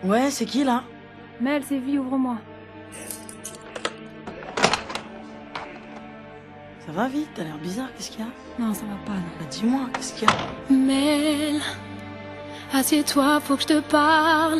Ouais, c'est qui là? Mel, c'est vie, ouvre-moi. Ça va vite, t'as l'air bizarre, qu'est-ce qu'il y a? Non, ça va pas, non. Bah dis-moi, qu'est-ce qu'il y a? Mel, assieds-toi, faut que je te parle.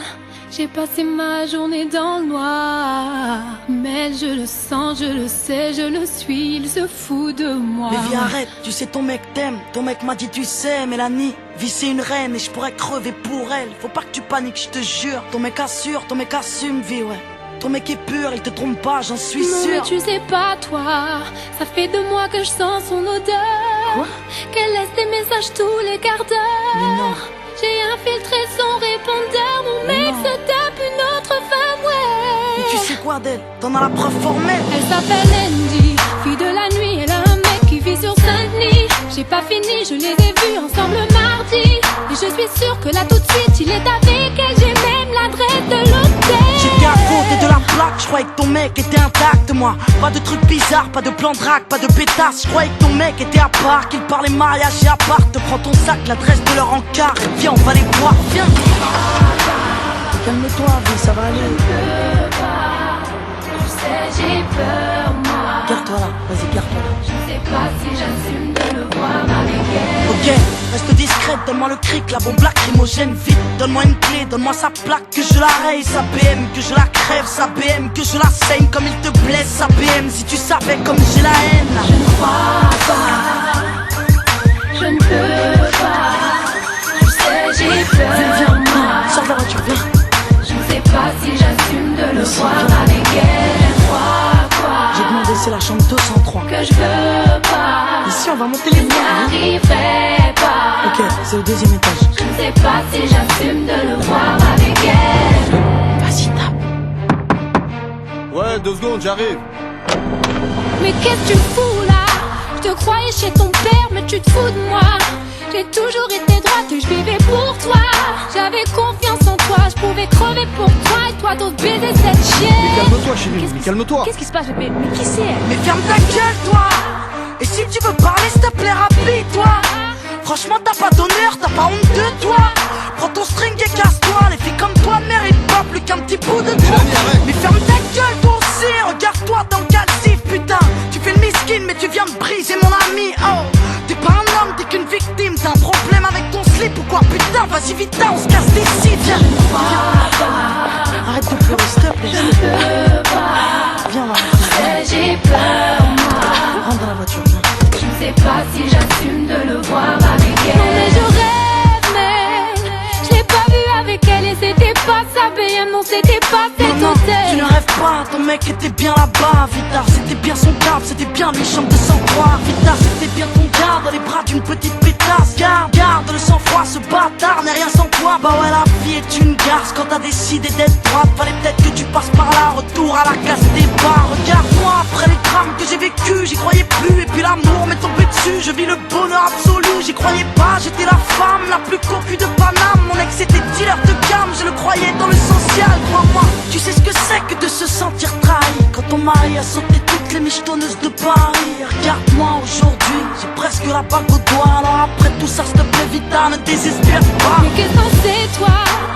J'ai passé ma journée dans le noir. Mel, je le sens, je le sais, je le suis, il se fout de moi. Mais viens, arrête, tu sais ton mec t'aime. Ton mec m'a dit tu sais, Mélanie, vie c'est une reine et je pourrais crever pour elle. Faut pas que tu paniques, je te jure. Ton mec assure, ton mec assume, vie, ouais. Ton mec est pur, il te trompe pas, j'en suis Non, sûr. mais tu sais pas, toi, ça fait 2 mois que je sens son odeur. Quoi? Qu'elle laisse des messages tous les quarts d'heure. Mais non. J'ai infiltré son répondeur, mon Mais mec non. se tape une autre femme, ouais. Mais tu sais quoi d'elle? T'en as la preuve formelle. Elle s'appelle Andy, fille de la nuit, elle a un mec qui vit sur Saint-Denis. J'ai pas fini, je les ai vus ensemble mardi. Et je suis sûre que là tout de suite, il est avec elle. J'ai même l'adresse de l'hôtel. J'étais à côté de la plaque, je croyais que ton mec était intact, moi. Pas de trucs bizarres, pas de plan de drague, pas de pétasse. Je croyais que ton mec était à part, qu'il parlait mariage et à part. Te prends ton sac, l'adresse de leur encart. Viens, on va les voir, viens. Calme-toi, vie, ça va aller. Tu sais, j'ai peur, moi. Garde-toi là, vas-y, garde-toi là. Je sais pas si j'assume de le voir avec elle. Ok, reste discrète, donne-moi le cric, la bombe lacrymogène, vite. Donne-moi une clé, donne-moi sa plaque, que je la raye, sa BM, que je la crève, sa BM, que je la saigne comme il te blesse, sa BM, si tu savais comme j'ai la haine. Je ne crois pas, je ne peux pas. Tu sais, j'ai peur, Viens, moi. sors de la voiture, viens. Je ne sais pas si j'assume de le Mais si, voir viens. avec elle. Je crois J'ai quoi demandé, c'est la chambre 203. que je veux pas. Ici, on va monter les Je n'y arriverai pas. Ok, c'est au 2e étage. Je ne sais pas si j'assume de le voir avec elle. Vas-y, tape. Ouais, 2 secondes, j'arrive. Mais qu'est-ce que tu fous là? Je te croyais chez ton père, mais tu te fous de moi. J'ai toujours été droite et je vivais pour toi. J'avais confiance en toi, je pouvais crever pour toi. Et toi t'oses baiser cette chienne. Mais calme-toi, chérie, mais calme-toi. Qu'est-ce qui se passe? Mais qui c'est elle? Mais ferme ta gueule, toi. Et si tu veux parler, s'il te plaît, rapide-toi. Franchement, t'as pas d'honneur, t'as pas honte de toi. Prends ton string et casse-toi. Les filles comme toi ne méritent pas plus qu'un petit bout de toi. Mélanie, arrête. Mais ferme ta gueule, toi aussi. Regarde-toi dans le calcif, putain. Tu fais le miskin, mais tu viens de briser mon ami. Oh, t'es pas un homme, t'es qu'une victime. T'as un problème avec ton slip ou quoi? Putain, vas-y, vite, on se casse d'ici. Viens, arrête de pleurer, s'il te plaît. Viens, on va J'ai peur, moi. rentre dans la voiture, viens. Je ne sais pas si j'assume de le voir avec elle. Non mais je rêve, mais je l'ai pas vu avec elle et c'était pas sa BM, non c'était pas cet Non, hôtel. tu ne rêves pas, ton mec était bien là-bas. Vita, c'était bien son garde, c'était bien lui, chambre de sang-froid. Vita, c'était bien ton garde dans les bras d'une petite pétasse. Garde le sang-froid, ce bâtard n'est rien sans toi. Bah ouais, la vie est une garce quand t'as décidé d'être droite. Fallait peut-être que tu passes par là, retour à la case des bars. Regarde-moi, après les drames que j'ai vécu, j'y croyais plus. Et puis l'amour m'est tombé dessus, je vis le bonheur absolu. J'y croyais pas, j'étais la femme la plus cocu de Paname. Mon ex était dealer de gamme, je le croyais dans le social, crois-moi. Tu sais ce que c'est que de se sentir trahi quand ton mari a sauté toutes les michetonneuses de Paris. Regarde-moi aujourd'hui, j'ai presque la bague au doigt. Alors après tout ça, s'il te plaît, Vita, ne désespère pas. Mais qu'est-ce que c'est toi?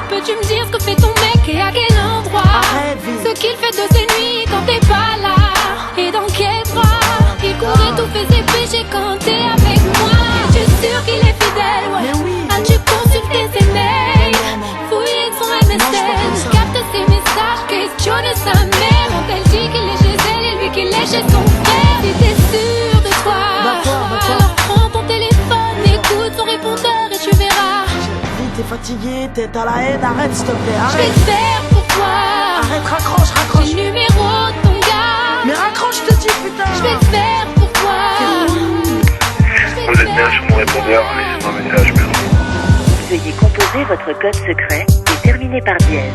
Peux-tu me dire ce que fait ton mec et à quel endroit? Arrête, Vite. Ce qu'il fait de ses nuits quand t'es pas là. Et dans quel bras? Il courait tout fait ses péchés quand t'es avec moi. Es-tu sûr qu'il est fidèle? Ouais. Mais oui. As-tu consulté ses mails? Fouillé son je suis pas comme MSN, ça. capte ses messages, questionne sa mère. Quand elle dit qu'il est chez elle et lui qu'il est chez son frère. Si t'es sûr de toi, D'accord. alors prends ton téléphone, écoute son répondeur et tu verras. Vite, t'es fatigué, t'es à la haine, arrête s'il te plaît, Je vais arrête. te faire pour toi. Arrête, raccroche, J'ai raccroche. le numéro de ton gars. Mais raccroche, je te dis, putain. Je vais te faire pour toi. Je vais te Vous êtes bien faire sur mon répondeur, laissez-moi un message, merci. Veuillez composer votre code secret et terminer par dièse.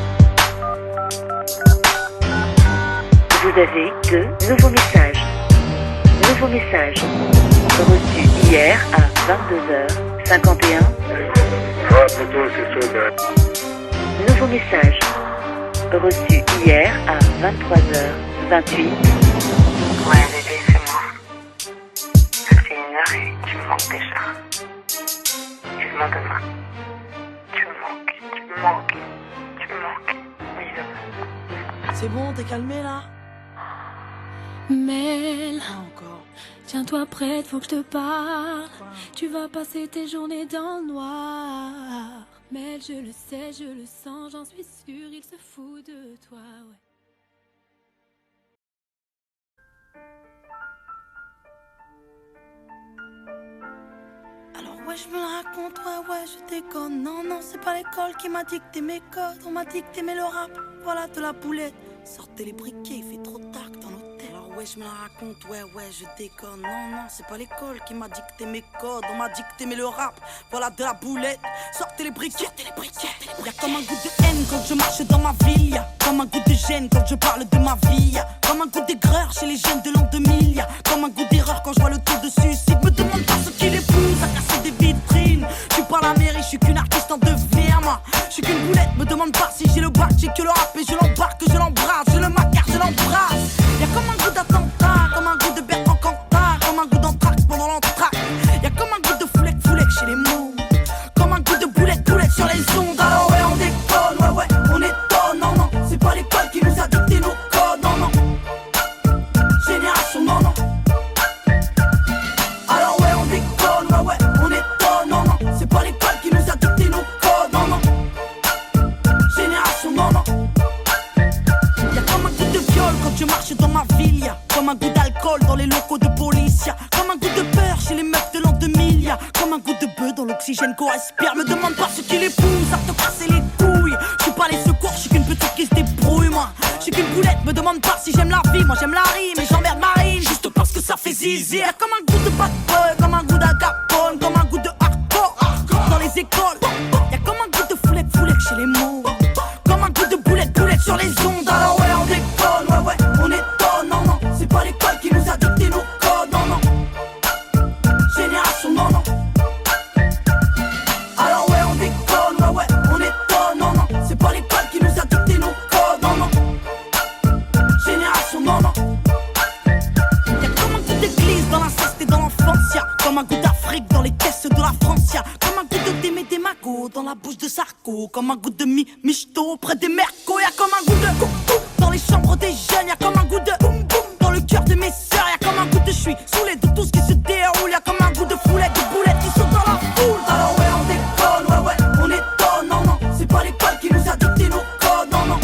Vous avez 2 nouveaux messages. Nouveau message. Reçu hier à 22h51. Ouais, poto, c'est chaud, ouais. Nouveau message. Reçu hier à 23h28. Ouais, bébé, c'est moi. Ça fait 1 heure et tu me manques déjà. Vivement demain. Tu me manques, tu me manques, tu me manques. C'est bon, t'es calmé là? Mel, Pas encore. tiens-toi prête, faut que je te parle. Tu vas passer tes journées dans le noir. Mel, je le sais, je le sens, j'en suis sûre, il se fout de toi, ouais. Alors ouais, je me la raconte, ouais, je déconne. Non, c'est pas l'école qui m'a dicté mes codes. On m'a dicté mais le rap, voilà de la boulette. Sortez les briquets, il fait trop tard dans l'hôtel. Alors ouais, je me la raconte, ouais, je déconne. Non, c'est pas l'école qui m'a dicté mes codes. On m'a dicté mais le rap, voilà de la boulette. Sortez les briquets, Y'a comme un goût de haine quand je marche dans ma ville. Y'a comme un goût de gêne quand je parle de ma vie. Y'a comme un goût d'aigreur chez les jeunes de l'an 2000. Y'a comme un goût d'erreur quand je vois le taux de suicide. Me demande pas ce qu'il épouse à casser des vitrines. Je suis pas la mairie, je suis qu'une artiste en devenir, moi. Je suis qu'une boulette, me demande pas si j'ai le bac. J'ai que le rap et je l'embarque, je l'embrasse. Je le macarre, je l'embrasse. Y'a comme un goût d'attentat, comme un goût de Bertrand Cantat, comme un goût d'entraque pendant l'entraque. Y'a comme un goût de foulec chez les mots. Comme un goût de boulette sur les ondes. Alors ouais, on déconne, ouais, on étonne. Non, c'est pas l'école qui nous a dicté nos codes. Non, génération, non. Alors ouais, on déconne, ouais, on étonne. Non, c'est pas l'école qui nous a dicté nos codes. Non, génération, non. Y'a comme un goût de viol quand je marche dans ma ville. Y'a comme un goût d'alcool dans les locaux de police. Y'a comme un goût de peur chez les meufs de l'an 2000. Y'a comme un goût de bœuf dans l'oxygène qu'on respire. Me demande pas ce qui les pousse à te casser les couilles. Je suis pas les secours, je suis qu'une petite qui se débrouille, moi. Je suis qu'une boulette, me demande pas si j'aime la vie. Moi j'aime la rime et j'emmerde Marine juste parce que ça fait zizi. Y'a comme un goût de bad boy, comme un goût d'agapone, comme un goût de hardcore dans les écoles. Y'a comme un goût de foulec chez les mots. Comme un goût de boulette sur les ondes. Alors ouais, on déconne, ouais, on étonne. Non, c'est pas l'école qui nous a dicté nos codes. Non, génération, non. Alors ouais, on déconne, ouais, on étonne. Non, c'est pas l'école qui nous a dicté nos codes. Non, génération, non. Y'a comme un goût d'église dans l'inceste et dans l'enfance. Y'a comme un goût d'Afrique dans les caisses de la France. Y'a comme un goût de Démé des Magots dans la bouche de Sarko. Comme un goût de Michto près des Mercos. Y'a comme un goût de coucou dans les chambres des jeunes. Y'a comme un goût de boum boum dans le cœur de mes sœurs. Y'a comme un goût de je suis saoulé de tout ce qui se déroule. Y'a comme un goût de foulette, de boulettes qui sont dans la foule. Alors ouais, on déconne, ouais, on étonne. Non, c'est pas l'école qui nous a dicté nos codes. Non,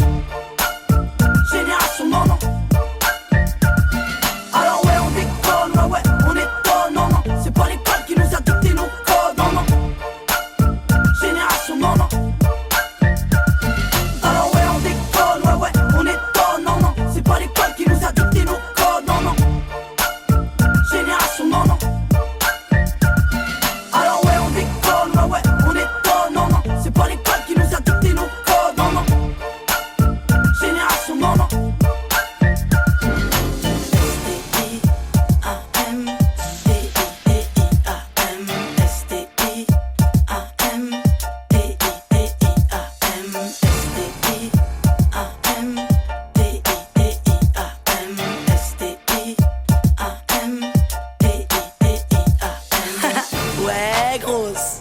génération, non. Alors ouais, on déconne, ouais, on étonne. Non, c'est pas l'école qui nous a dicté nos codes. Non, génération, non. Alors ouais, on déconne, ouais, on étonne. Non, c'est pas l'école qui nous a dicté nos codes. Non, génération, non. Alors ouais, on déconne, ouais, on étonne. Non, c'est pas l'école qui nous a dicté nos codes. Non, génération, non. Ouais, grosse.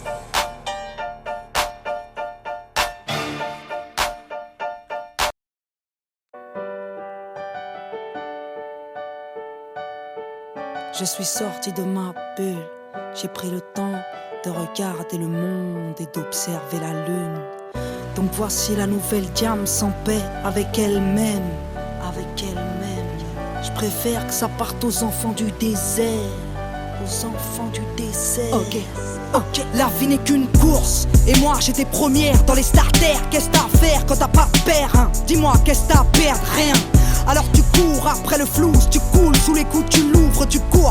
Je suis sorti de ma bulle. J'ai pris le temps de regarder le monde et d'observer la lune. Donc voici la nouvelle Diam sans paix avec elle-même. Je préfère que ça parte aux enfants du désert. Aux enfants du désert. Ok, la vie n'est qu'une course. Et moi j'étais première dans les starters. Qu'est-ce t'as à faire quand t'as pas de père, hein? Dis-moi qu'est-ce t'as à perdre, rien. Alors tu cours après le flou, tu coules sous les coups, tu l'ouvres, tu cours,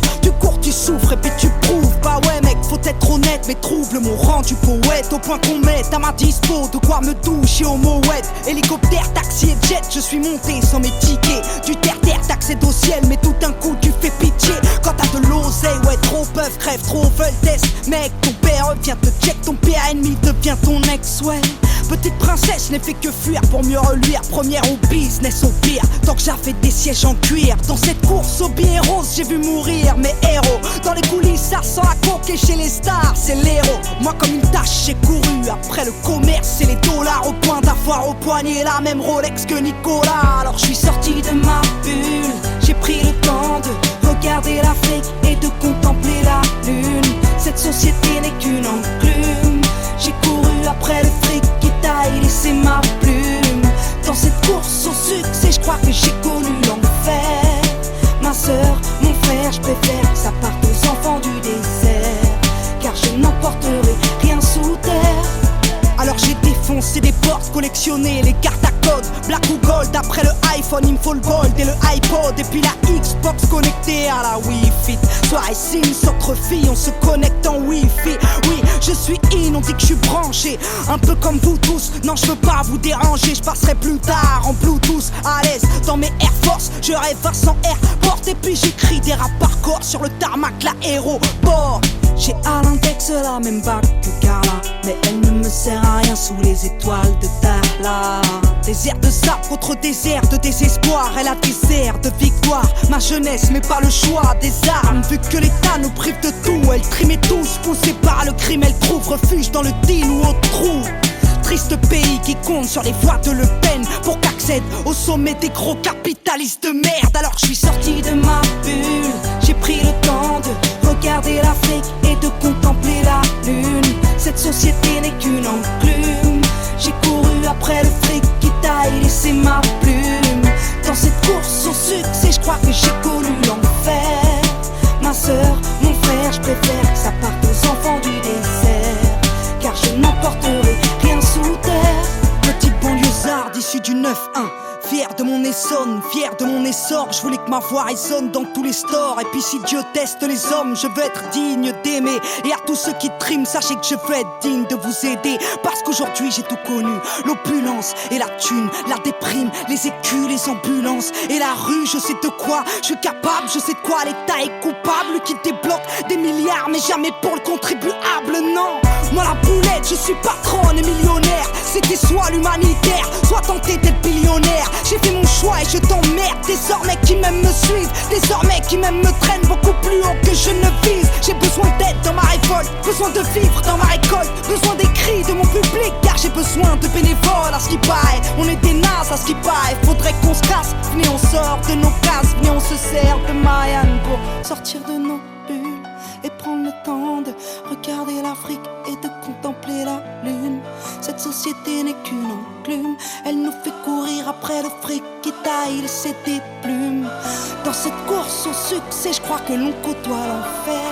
tu souffres et puis tu prouves. Bah ouais mec, faut être honnête, mes troubles m'ont rendu poète. Au point qu'on mette à ma dispo de quoi me doucher au mouette. Hélicoptère, taxi et jet, je suis monté sans mes tickets. Du terre-terre, t'accèdes au ciel, mais tout d'un coup tu fais pitié. Quand t'as de l'oseille, ouais trop peuvent, crève, trop veulent test. Mec, ton père vient te check, ton pire ennemi devient ton ex, ouais. petite princesse n'ait fait que fuir pour mieux reluire. Première au business au pire, tant que j'avais des sièges en cuir. Dans cette course au billet rose, j'ai vu mourir mes héros. Dans les coulisses, ça sent la coque et chez les stars, c'est l'héros. Moi comme une tâche, j'ai couru après le commerce et les dollars. Au point d'avoir au poignet la même Rolex que Nicolas. Alors je suis sorti de ma bulle, j'ai pris le temps de regarder l'Afrique et de contempler la lune. Cette société n'est qu'une enclume. J'ai couru après le fric qui taille, laissé ma plume. Dans cette course au succès, je crois que j'ai connu l'enfer. Ma sœur, mon frère, je préfère que ça parte aux enfants du désert, car je n'emporterai rien sous terre. Alors j'ai défoncé des portes, collectionné les cartes à code, black ou gold. Après le iPhone, il me faut le gold et le iPod. Et puis la Xbox connectée à la Wi-Fi. Soirée Sims entre filles, on se connecte en Wi-Fi. Oui, je suis in, on dit que je suis branché, un peu comme vous tous. Non, je veux pas vous déranger, je passerai plus tard en Bluetooth. À l'aise dans mes Air Force, je rêve Vincent Airport. Et puis j'écris des rap par corps sur le tarmac, l'aéroport. J'ai à l'index la même bague que Carla, mais elle ne me sert à rien sous les étoiles de Darla. Désert de sable contre désert de désespoir, elle a des airs de victoire. Ma jeunesse mais pas le choix des armes, vu que l'État nous prive de tout. Elle trimait tous, poussée par le crime, elle trouve refuge dans le deal ou au trou. Triste pays qui compte sur les voix de Le Pen pour qu'accède au sommet des gros capitalistes de merde. Alors je suis sorti de ma bulle, j'ai pris le temps de regarder l'Afrique et de contempler la lune. Cette société n'est qu'une enclume. J'ai couru après le fric qui taille, laissé ma plume. Dans cette course au succès, je crois que j'ai connu l'enfer. Ma sœur, mon frère, je préfère que ça parte aux enfants du désert, car je n'emporterai rien sous terre. Petit banlieusard issu du 9-1, fier de mon Essonne, fier de mon essor. Je voulais que ma voix résonne dans tous les stores. Et puis si Dieu teste les hommes, je veux être digne d'aimer. Et à tous ceux qui triment, sachez que je veux être digne de vous aider. Parce qu'aujourd'hui j'ai tout connu, l'opulence et la thune, la déprime, les écus, les ambulances et la rue. Je sais de quoi je suis capable, je sais de quoi l'État est coupable, qui débloque des milliards mais jamais pour le contribuable, non. Moi la boulette, je suis patronne et millionnaire. C'était soit l'humanitaire, soit tenter d'être billionnaire. J'ai fait mon choix et je t'emmerde. Désormais qui m'aiment me suivent, désormais qui m'aiment me traînent beaucoup plus haut que je ne vise. J'ai besoin d'aide dans ma révolte, besoin de vivre dans ma récolte, besoin des cris de mon public, car j'ai besoin de bénévoles. À ce qui paraît, on est des nazes à ce qui paraît. Faudrait qu'on se casse, venez on sort de nos cases, venez on se sert de Marianne pour sortir de nos bulles et prendre le temps de regarder l'Afrique et de contempler la lune. Cette société n'est qu'une enclume, elle nous fait courir après le fric qui taille, laisser des plumes. Dans cette course au succès, je crois que l'on côtoie l'enfer.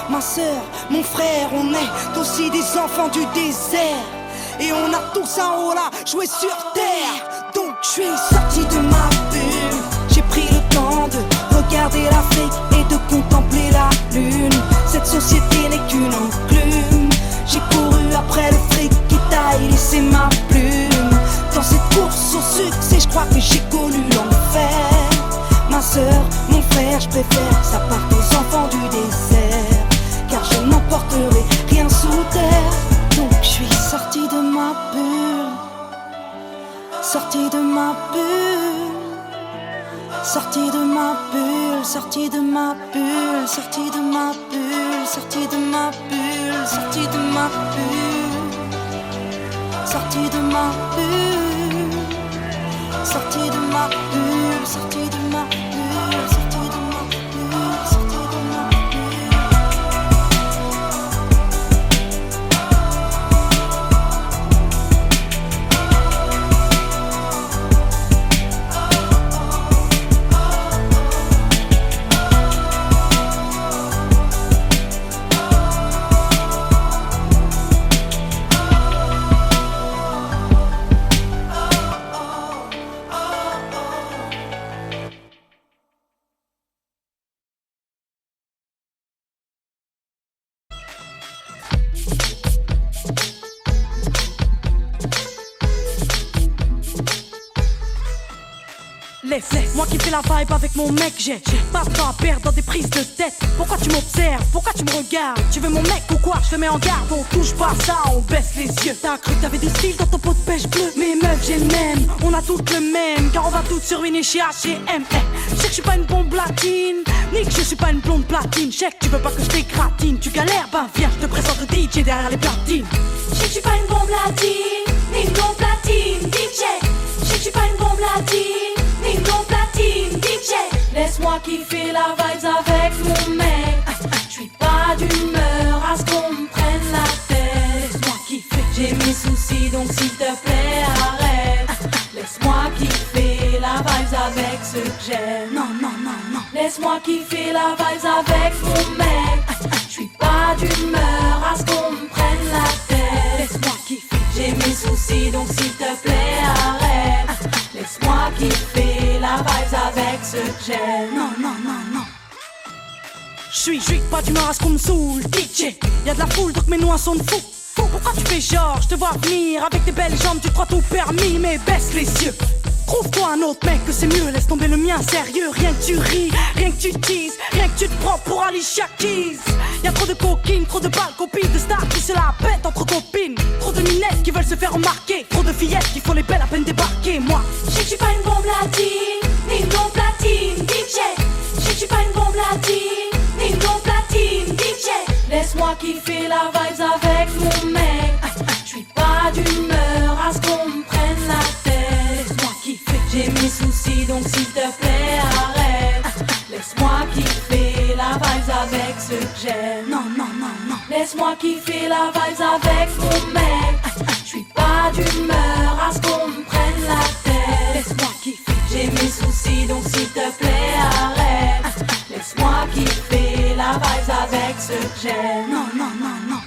Ma sœur, mon frère, on est aussi des enfants du désert, et on a tous un rôle à jouer sur terre. Donc je suis sorti de ma bulle, j'ai pris le temps de regarder l'Afrique et de contempler la lune. Cette société n'est qu'une enclume. J'ai couru après le fric qui taille, laissé ma plume. Dans cette course au succès, je crois que j'ai connu l'enfer. Ma sœur, mon frère, je préfère que ça parte aux enfants du désert, car je n'emporterai rien sous terre. Donc je suis sorti de ma bulle, sorti de ma bulle, sorti de ma bulle, sorti de ma bulle, sorti de ma bulle, sorti de ma bulle, sorti de ma bulle, sorti de ma bulle, sorti de ma bulle, sorti de ma bulle, sorti de ma bulle, sorti de ma bulle. Moi qui fais la vibe avec mon mec, j'ai pas de temps à perdre dans des prises de tête. Pourquoi tu m'observes, pourquoi tu me regardes? Tu veux mon mec ou quoi? Je te mets en garde, on touche pas ça, on baisse les yeux. T'as cru que t'avais du style dans ton pot de pêche bleu? Mais meuf j'ai le même, on a toutes le même, car on va toutes se ruiner chez H&M. Je sais que je suis pas une bombe latine, ni que je suis pas une blonde platine. Je sais que tu veux pas que je t'écratine, tu galères, ben viens, je te présente le DJ derrière les platines. Je sais que je suis pas une bombe latine, ni une blonde platine, DJ. Je sais que je suis pas une bombe latine, ni une blonde platine, DJ. Laisse-moi kiffer la vibes avec mon mec. Je suis pas d'humeur à ce qu'on me prenne la tête. Laisse-moi kiffer, j'ai mes soucis donc s'il te plaît arrête. Laisse-moi kiffer la vibes avec ceux que j'aime. Non, non, non, non. Laisse-moi kiffer la vibes avec mon mec. Je suis pas d'humeur à ce qu'on me prenne la tête. Laisse-moi kiffer, j'ai mes soucis donc s'il te plaît arrête. Laisse-moi kiffer la vibes avec ceux que j'aime. Non, non, non, non. J'suis pas d'humeur à ce qu'on me saoule, DJ. Y'a de la foule donc mes noix sont de fou. Pourquoi tu fais genre, je te vois venir avec tes belles jambes, tu crois tout permis, mais baisse les yeux. Trouve-toi un autre mec que c'est mieux, laisse tomber le mien sérieux. Rien que tu ris, rien que tu teases, rien que tu te prends pour Alicia Keys. Y'a trop de coquines, trop de balles, copines de stars qui se la pètent entre copines. Trop de minettes qui veulent se faire remarquer, trop de fillettes qui font les belles à peine débarquer. Moi, je sais que je suis pas une bombe latine, ni une blonde platine, DJ. Je sais que je suis pas une bombe latine, ni une blonde platine, DJ. Laisse-moi kiffer la vibes avec mon mec. Je suis pas d'humeur à ce qu'on me prenne la tête. Laisse-moi kiffer, j'ai mes soucis donc s'il te plaît arrête. Laisse-moi kiffer la vibes avec ceux que j'aime. Non, non, non, non. Laisse-moi kiffer la vibes avec mon mec. Je suis pas d'humeur à ce qu'on me prenne la tête. Laisse-moi kiffer, j'ai mes soucis donc s'il te plaît arrête. Laisse-moi kiffer la vibes avec ceux que j'aime. Non, non, non, non.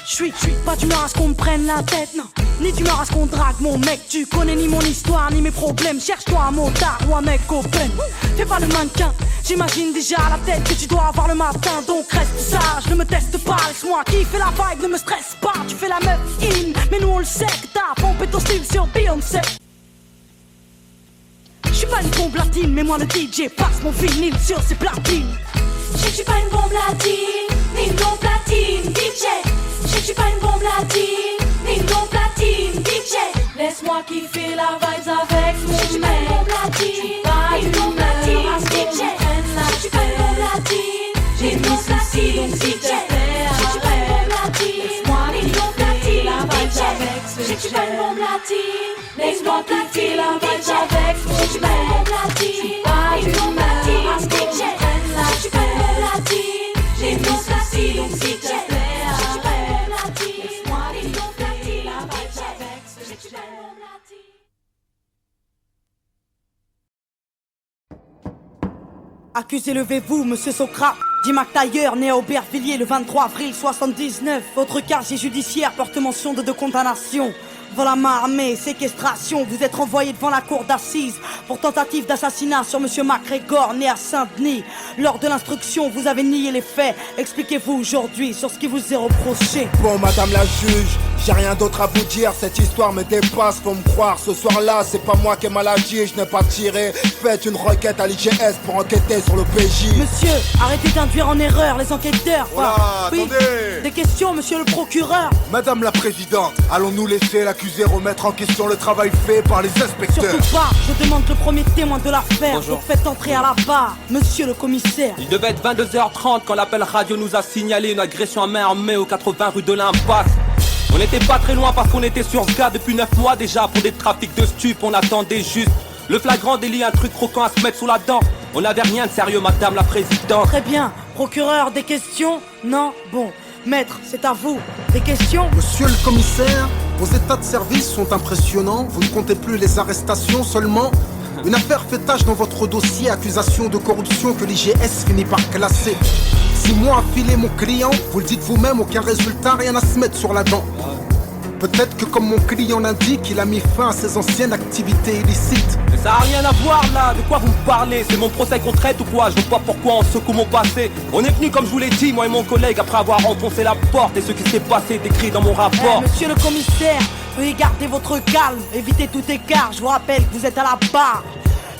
J'suis pas d'humeur à ce qu'on me prenne la tête, non. Ni d'humeur à ce qu'on drague mon mec. Tu connais ni mon histoire ni mes problèmes. Cherche-toi un motard ou un mec open. Fais pas le mannequin, j'imagine déjà la tête que tu dois avoir le matin. Donc reste sage, ne me teste pas. Laisse-moi kiffer la vibe, ne me stresse pas. Tu fais la meuf in, mais nous on le sait que t'as pompé ton style sur Beyoncé. J'suis pas une bombe latine, mais moi le DJ passe mon vinyle sur ses platines. Je sais que je suis pas une bombe latine, ni une blonde platine, DJ. Je sais que je suis pas une bombe latine, ni une blonde platine, DJ. Laisse-moi kiffer la vibes avec mon mec. Je suis pas une bombe latine, ni une blonde platine, DJ. Je suis pas une bombe latine, ni une blonde platine, DJ. Je suis pas une bombe latine, ni une blonde platine, DJ. Je suis pas une bombe latine, ni une blonde platine, DJ. Je suis pas une bombe latine, ni une blonde platine, DJ. Je suis pas une bombe latine, ni une blonde platine, DJ. Accusé, levez-vous, monsieur Socrate. Dimac Tailleur, né à Aubervilliers le 23 avril 79. Votre casier judiciaire porte mention de 2 condamnations. Vol à main armée, séquestration. Vous êtes renvoyé devant la cour d'assises pour tentative d'assassinat sur monsieur MacGregor, né à Saint-Denis. Lors de l'instruction, vous avez nié les faits. Expliquez-vous aujourd'hui sur ce qui vous est reproché. Bon, madame la juge, j'ai rien d'autre à vous dire. Cette histoire me dépasse, faut me croire. Ce soir-là, c'est pas moi qui ai mal agi, je n'ai pas tiré. Faites une requête à l'IGS pour enquêter sur le PJ. Monsieur, arrêtez d'induire en erreur les enquêteurs. Voilà, oui, attendez. des questions, monsieur le procureur. Madame la présidente, allons-nous laisser l'accusé remettre en question le travail fait par les inspecteurs? Surtout pas, je demande le premier témoin de l'affaire. Bonjour. Donc faites entrer à la barre, monsieur le commissaire. Il devait être 22h30 quand l'appel radio nous a signalé une agression à main armée au 80 rue de l'Impasse. On n'était pas très loin parce qu'on était sur ce gars depuis 9 mois déjà pour des trafics de stupes. On attendait juste le flagrant délit, un truc croquant à se mettre sous la dent. On n'avait rien de sérieux, madame la présidente. Très bien, procureur, des questions? Non? Bon, maître, c'est à vous. Des questions? Monsieur le commissaire, vos états de service sont impressionnants. Vous ne comptez plus les arrestations seulement. Une affaire fait tache dans votre dossier, accusation de corruption que l'IGS finit par classer. 6 mois à filer mon client, vous le dites vous-même, aucun résultat, rien à se mettre sur la dent. Peut-être que comme mon client l'indique, il a mis fin à ses anciennes activités illicites. Mais ça a rien à voir là, de quoi vous me parlez? C'est mon procès qu'on traite ou quoi? Je vois pas pourquoi on secoue mon passé. On est venu comme je vous l'ai dit, moi et mon collègue, après avoir enfoncé la porte. Et ce qui s'est passé est écrit dans mon rapport. Monsieur le commissaire, veuillez garder votre calme, évitez tout écart. Je vous rappelle que vous êtes à la barre.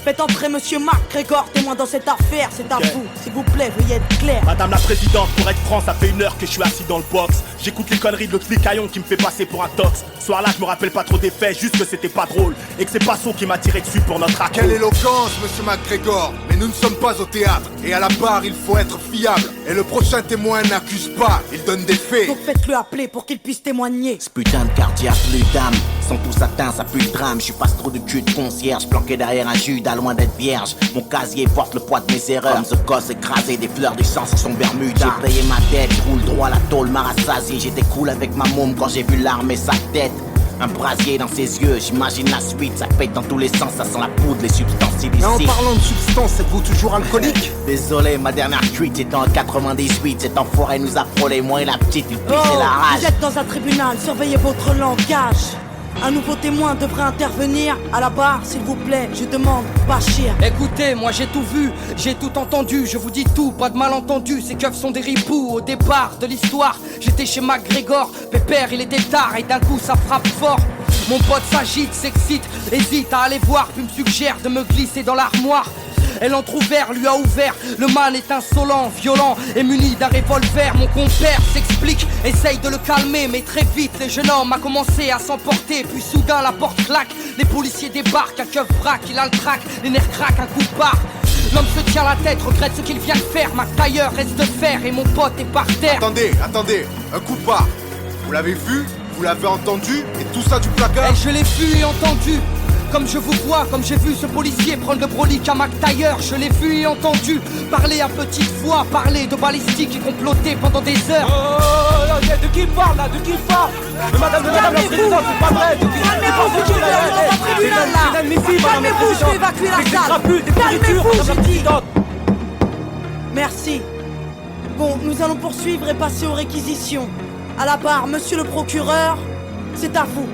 Faites entrer monsieur Marc Grégor, témoin dans cette affaire, c'est à vous. S'il vous plaît, veuillez être clair. Madame la présidente, pour être franc, ça fait 1 heure que je suis assis dans le box. J'écoute les conneries de l'autre flicaillon qui me fait passer pour un tox. Ce soir-là, je me rappelle pas trop des faits, juste que c'était pas drôle. Et que c'est Passo qui m'a tiré dessus pour notre accord. Quelle éloquence, monsieur McGregor. Mais nous ne sommes pas au théâtre. Et à la barre, il faut être fiable. Et le prochain témoin n'accuse pas, il donne des faits. Donc faites-le appeler pour qu'il puisse témoigner. Ce putain de quartier a plus d'âme. Sont tous atteints, ça pue le drame. Je suis pas trop de cul de concierge, planqué derrière un Judas, loin d'être vierge. Mon casier porte le poids de mes erreurs. Comme ce gosse écrasé, des fleurs du sang sur son Bermuda. J'ai payé ma dette, je roule droit, la tôle m'a rassasié. J'étais cool avec ma môme quand j'ai vu l'arme et sa tête. Un brasier dans ses yeux, j'imagine la suite. Ça pète dans tous les sens, ça sent la poudre, les substances illicites. Mais en parlant de substances, êtes-vous toujours alcoolique? Désolé, ma dernière cuite était en 98. Cet enfoiré nous a frôlé, moi et la petite, il pissait la rage. Vous êtes dans un tribunal, surveillez votre langage. Un nouveau témoin devrait intervenir. À la barre, s'il vous plaît, je demande, Bachir. Écoutez, moi j'ai tout vu, j'ai tout entendu. Je vous dis tout, pas de malentendu. Ces keufs sont des ripoux. Au départ de l'histoire, j'étais chez McGregor. Pépère, il était tard et d'un coup ça frappe fort. Mon pote s'agite, s'excite, hésite à aller voir, puis me suggère de me glisser dans l'armoire. Elle entrouvert, lui a ouvert. Le man est insolent, violent et muni d'un revolver. Mon compère s'explique, essaye de le calmer, mais très vite le jeune homme a commencé à s'emporter. Puis soudain la porte claque, les policiers débarquent, un keuf braque, il a le trac, les nerfs craquent, un coup de barre. L'homme se tient la tête, regrette ce qu'il vient de faire. Ma tailleur reste de fer et mon pote est par terre. Attendez, un coup de barre. Vous l'avez vu? Vous l'avez entendu? Et tout ça du placard? Je l'ai vu et entendu. Comme je vous vois, comme j'ai vu ce policier prendre le brolique à McTayer. Je l'ai vu et entendu parler à petite voix, parler de balistique et comploter pendant des heures. De qui il parle là? De qui il parle? Madame la présidente, c'est pas vrai. Calmez-vous, je vais évacuer la salle. Calmez-vous, j'ai dit. Merci. Bon, nous allons poursuivre et passer aux réquisitions. À la barre, monsieur le procureur, c'est à vous.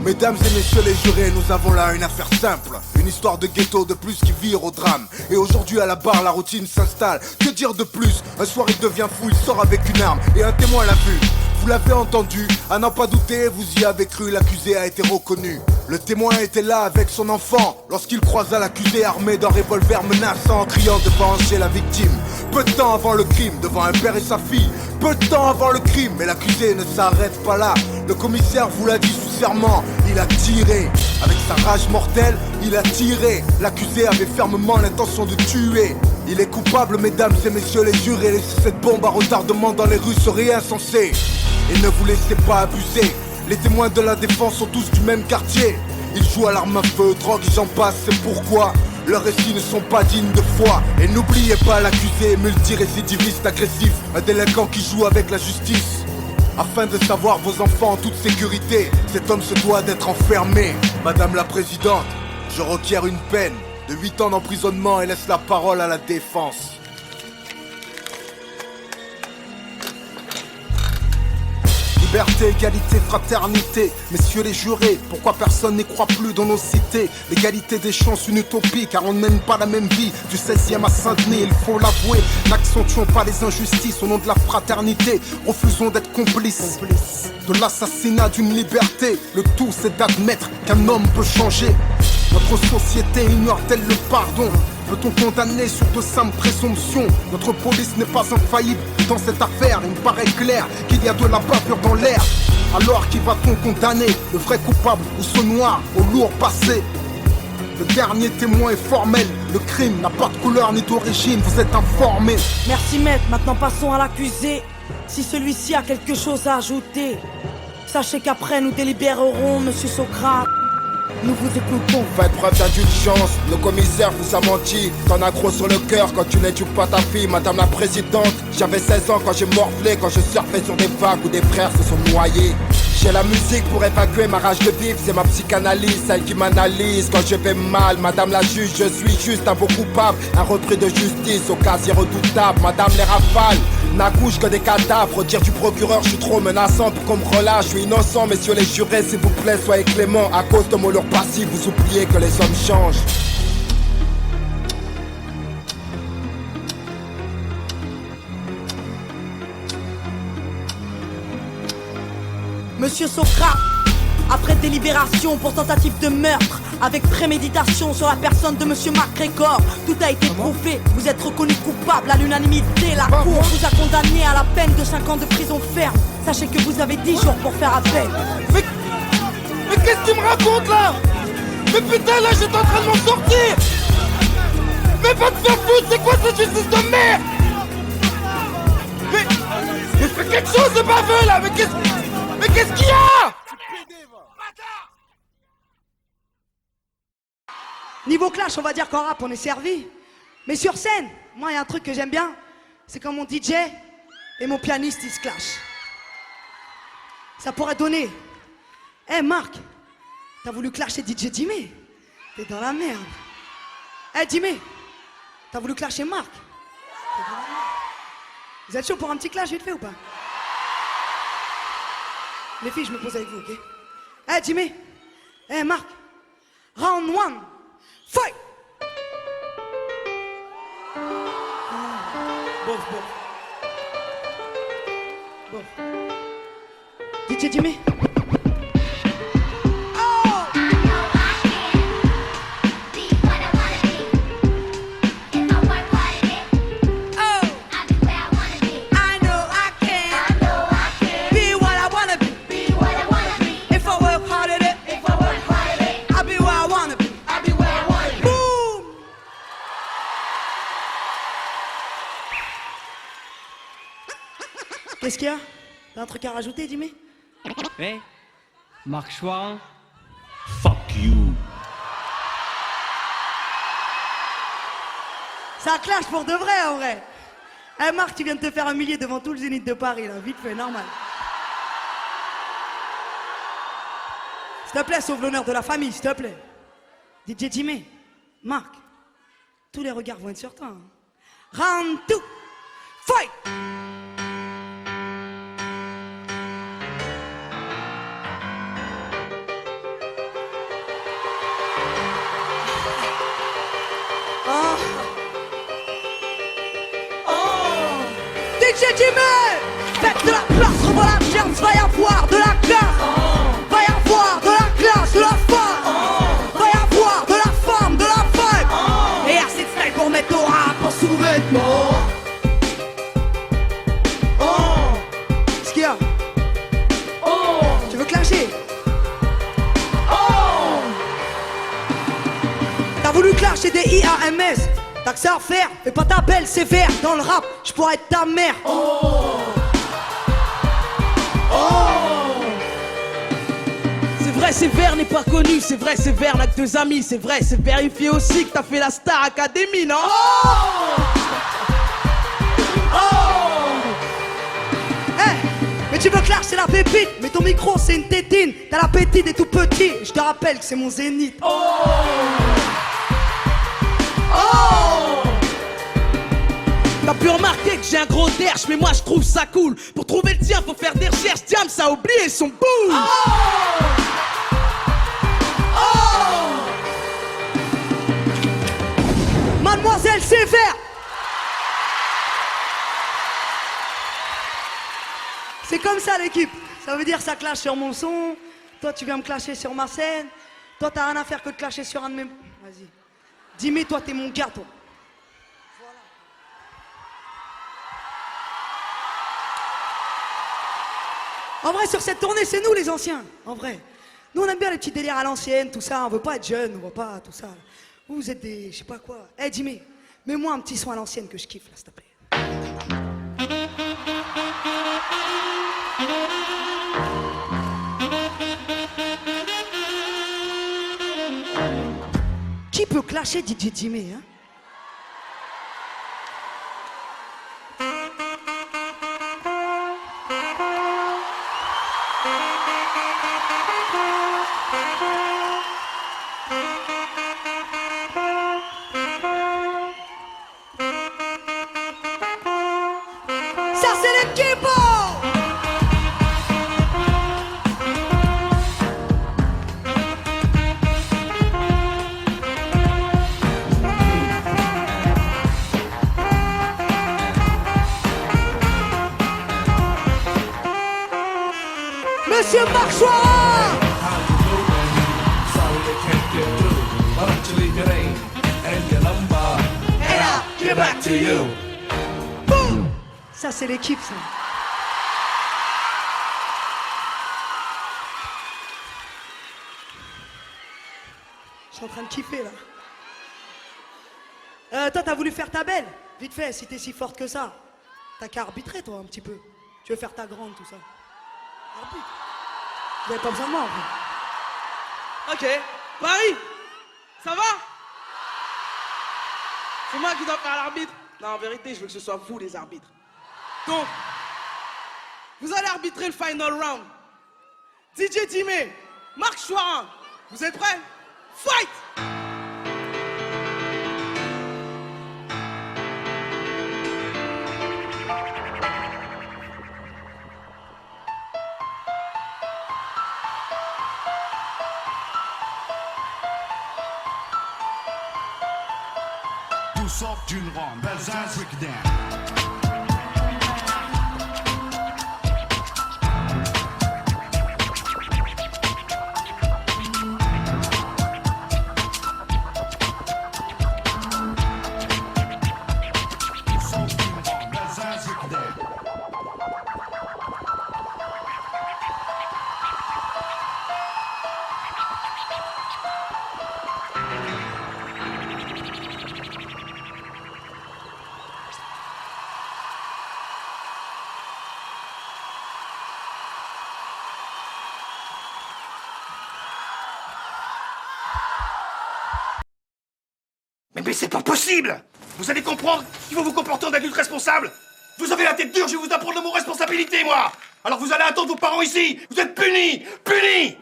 Mesdames et messieurs les jurés, nous avons là une affaire simple. Une histoire de ghetto de plus qui vire au drame. Et aujourd'hui à la barre, la routine s'installe. Que dire de plus? Un soir il devient fou, il sort avec une arme et un témoin l'a vu. Vous l'avez entendu, à n'en pas douter, vous y avez cru, l'accusé a été reconnu. Le témoin était là avec son enfant lorsqu'il croisa l'accusé armé d'un revolver menaçant en criant de venger la victime. Peu de temps avant le crime, devant un père et sa fille. Peu de temps avant le crime, mais l'accusé ne s'arrête pas là. Le commissaire vous l'a dit sous serment, il a tiré. Avec sa rage mortelle, il a tiré. L'accusé avait fermement l'intention de tuer. Il est coupable, mesdames et messieurs les jurés. Laisser cette bombe à retardement dans les rues serait insensé. Et ne vous laissez pas abuser. Les témoins de la défense sont tous du même quartier. Ils jouent à l'arme à feu, drogue et j'en passe, c'est pourquoi leurs récits ne sont pas dignes de foi. Et n'oubliez pas l'accusé, multirécidiviste agressif, un délinquant qui joue avec la justice. Afin de savoir vos enfants en toute sécurité, cet homme se doit d'être enfermé. Madame la présidente, je requiers une peine de 8 ans d'emprisonnement et laisse la parole à la défense. Liberté, égalité, fraternité, messieurs les jurés, pourquoi personne n'y croit plus dans nos cités? L'égalité des chances, une utopie, car on ne mène pas la même vie. Du 16e à Saint-Denis, il faut l'avouer, n'accentuons pas les injustices au nom de la fraternité. Refusons d'être complices de l'assassinat d'une liberté. Le tout c'est d'admettre qu'un homme peut changer. Notre société ignore-t-elle le pardon? Peut-on condamner sur de simples présomptions? Notre police n'est pas infaillible. Dans cette affaire, il me paraît clair qu'il y a de la bavure dans l'air. Alors qui va-t-on condamner? Le vrai coupable ou ce noir au lourd passé? Le dernier témoin est formel. Le crime n'a pas de couleur ni d'origine, vous êtes informés. Merci maître, maintenant passons à l'accusé. Si celui-ci a quelque chose à ajouter, sachez qu'après nous délibérerons, monsieur Socrate. Nous vous écoutons. Faites preuve d'indulgence, le commissaire vous a menti. T'en as gros sur le cœur quand tu n'éduques pas ta fille, madame la présidente. J'avais 16 ans quand j'ai morflé, quand je surfais sur des vagues où des frères se sont noyés. J'ai la musique pour évacuer ma rage de vivre, c'est ma psychanalyse, celle qui m'analyse quand je vais mal. Madame la juge, je suis juste un beau coupable, un repris de justice au casier redoutable. Madame les rafales n'accouchent que des cadavres. Dire du procureur, je suis trop menaçant pour qu'on me relâche. Je suis innocent, messieurs les jurés, s'il vous plaît, soyez cléments. À cause de mon lourd passif, vous oubliez que les hommes changent. Monsieur Socrate, Après délibération pour tentative de meurtre, avec préméditation sur la personne de monsieur McGregor, tout a été prouvé, vous êtes reconnu coupable à l'unanimité. La cour vous a condamné à la peine de 5 ans de prison ferme. Sachez que vous avez 10 jours pour faire appel. Mais qu'est-ce que tu me racontes là? Mais putain, là j'étais en train de m'en sortir. Mais va te faire foutre, c'est quoi cette justice de merde? Mais fais quelque chose de baveux là. Mais qu'est-ce qu'il y a? Niveau clash, on va dire qu'en rap on est servi. Mais sur scène, moi il y a un truc que j'aime bien, c'est quand mon DJ et mon pianiste ils se clashent. Ça pourrait donner. Eh Marc, t'as voulu clasher DJ Jimmy? T'es dans la merde. Eh Jimmy, t'as voulu clasher Marc? T'es dans la merde. Vous êtes chaud pour un petit clash vite fait ou pas? Les filles, je me pose avec vous, ok? Eh Jimmy, eh Marc, round 1. Fight! Bof, bof. Bof. DJ Jimmy? Qu'est-ce qu'il y a? T'as un truc à rajouter, Jimmy? Hey, Marc Chouin. Fuck you. Ça clash pour de vrai, en vrai. Eh Marc, tu viens de te faire humilier devant tout le Zénith de Paris, là. Vite fait, normal. S'il te plaît, sauve l'honneur de la famille, s'il te plaît. DJ Jimmy, Marc, tous les regards vont être sur toi. Hein. Round 2, fight! DJ Jimmy, faites de la place, revois la chance, va y avoir de la classe, va y avoir de la classe, de la femme, va y avoir de la femme, de la vibe, et assez de style pour mettre au rap en sous-vêtements. Qu'est-ce qu'il y a? Tu veux clasher? T'as voulu clasher des IAMS? T'as que ça à faire, fais pas ta belle sévère. Dans le rap, je pourrais être ta mère. C'est vrai, Sévère n'est pas connu. C'est vrai, Sévère n'a que 2 amis. C'est vrai, c'est vérifié aussi que t'as fait la Star Academy, non? Mais tu veux clash, c'est la pépite. Mais ton micro, c'est une tétine. T'as l'appétit des tout petits. Je te rappelle que c'est mon zénith. T'as pu remarquer que j'ai un gros derche, mais moi je trouve ça cool. Pour trouver le tien, faut faire des recherches. Diam, ça a oublié son boule. Mademoiselle Sévère. C'est comme ça l'équipe. Ça veut dire ça clash sur mon son. Toi tu viens me clasher sur ma scène. Toi t'as rien à faire que de clasher sur un de mes... Vas-y. Dis-moi, toi t'es mon gars, toi. En vrai, sur cette tournée, c'est nous les anciens. En vrai. Nous, on aime bien les petits délires à l'ancienne, tout ça. On veut pas être jeune, on veut pas tout ça. Vous êtes des... je sais pas quoi. Eh, Jimmy, mets-moi un petit son à l'ancienne que je kiffe, là, s'il te plaît. Qui peut clasher DJ Jimmy, hein? Ça c'est l'équipe! Monsieur Marchois! it back to you. Boom. Ça c'est l'équipe ça. Je suis en train de kiffer là. Toi t'as voulu faire ta belle. Vite fait, si t'es si forte que ça. T'as qu'à arbitrer toi un petit peu. Tu veux faire ta grande tout ça. Arbitre. Vous avez pas besoin de moi en fait. Ok, Paris, ça va? C'est moi qui dois faire l'arbitre? Non, en vérité, je veux que ce soit vous les arbitres. Donc, vous allez arbitrer le final round. DJ Timé, Marc Chouarin, vous êtes prêts? Fight! Sort d'une ronde, Belzaz Breakdown. Mais c'est pas possible! Vous allez comprendre qu'il faut vous comporter en adulte responsable! Vous avez la tête dure, je vais vous apprendre le mot responsabilité, moi! Alors vous allez attendre vos parents ici! Vous êtes punis! Punis!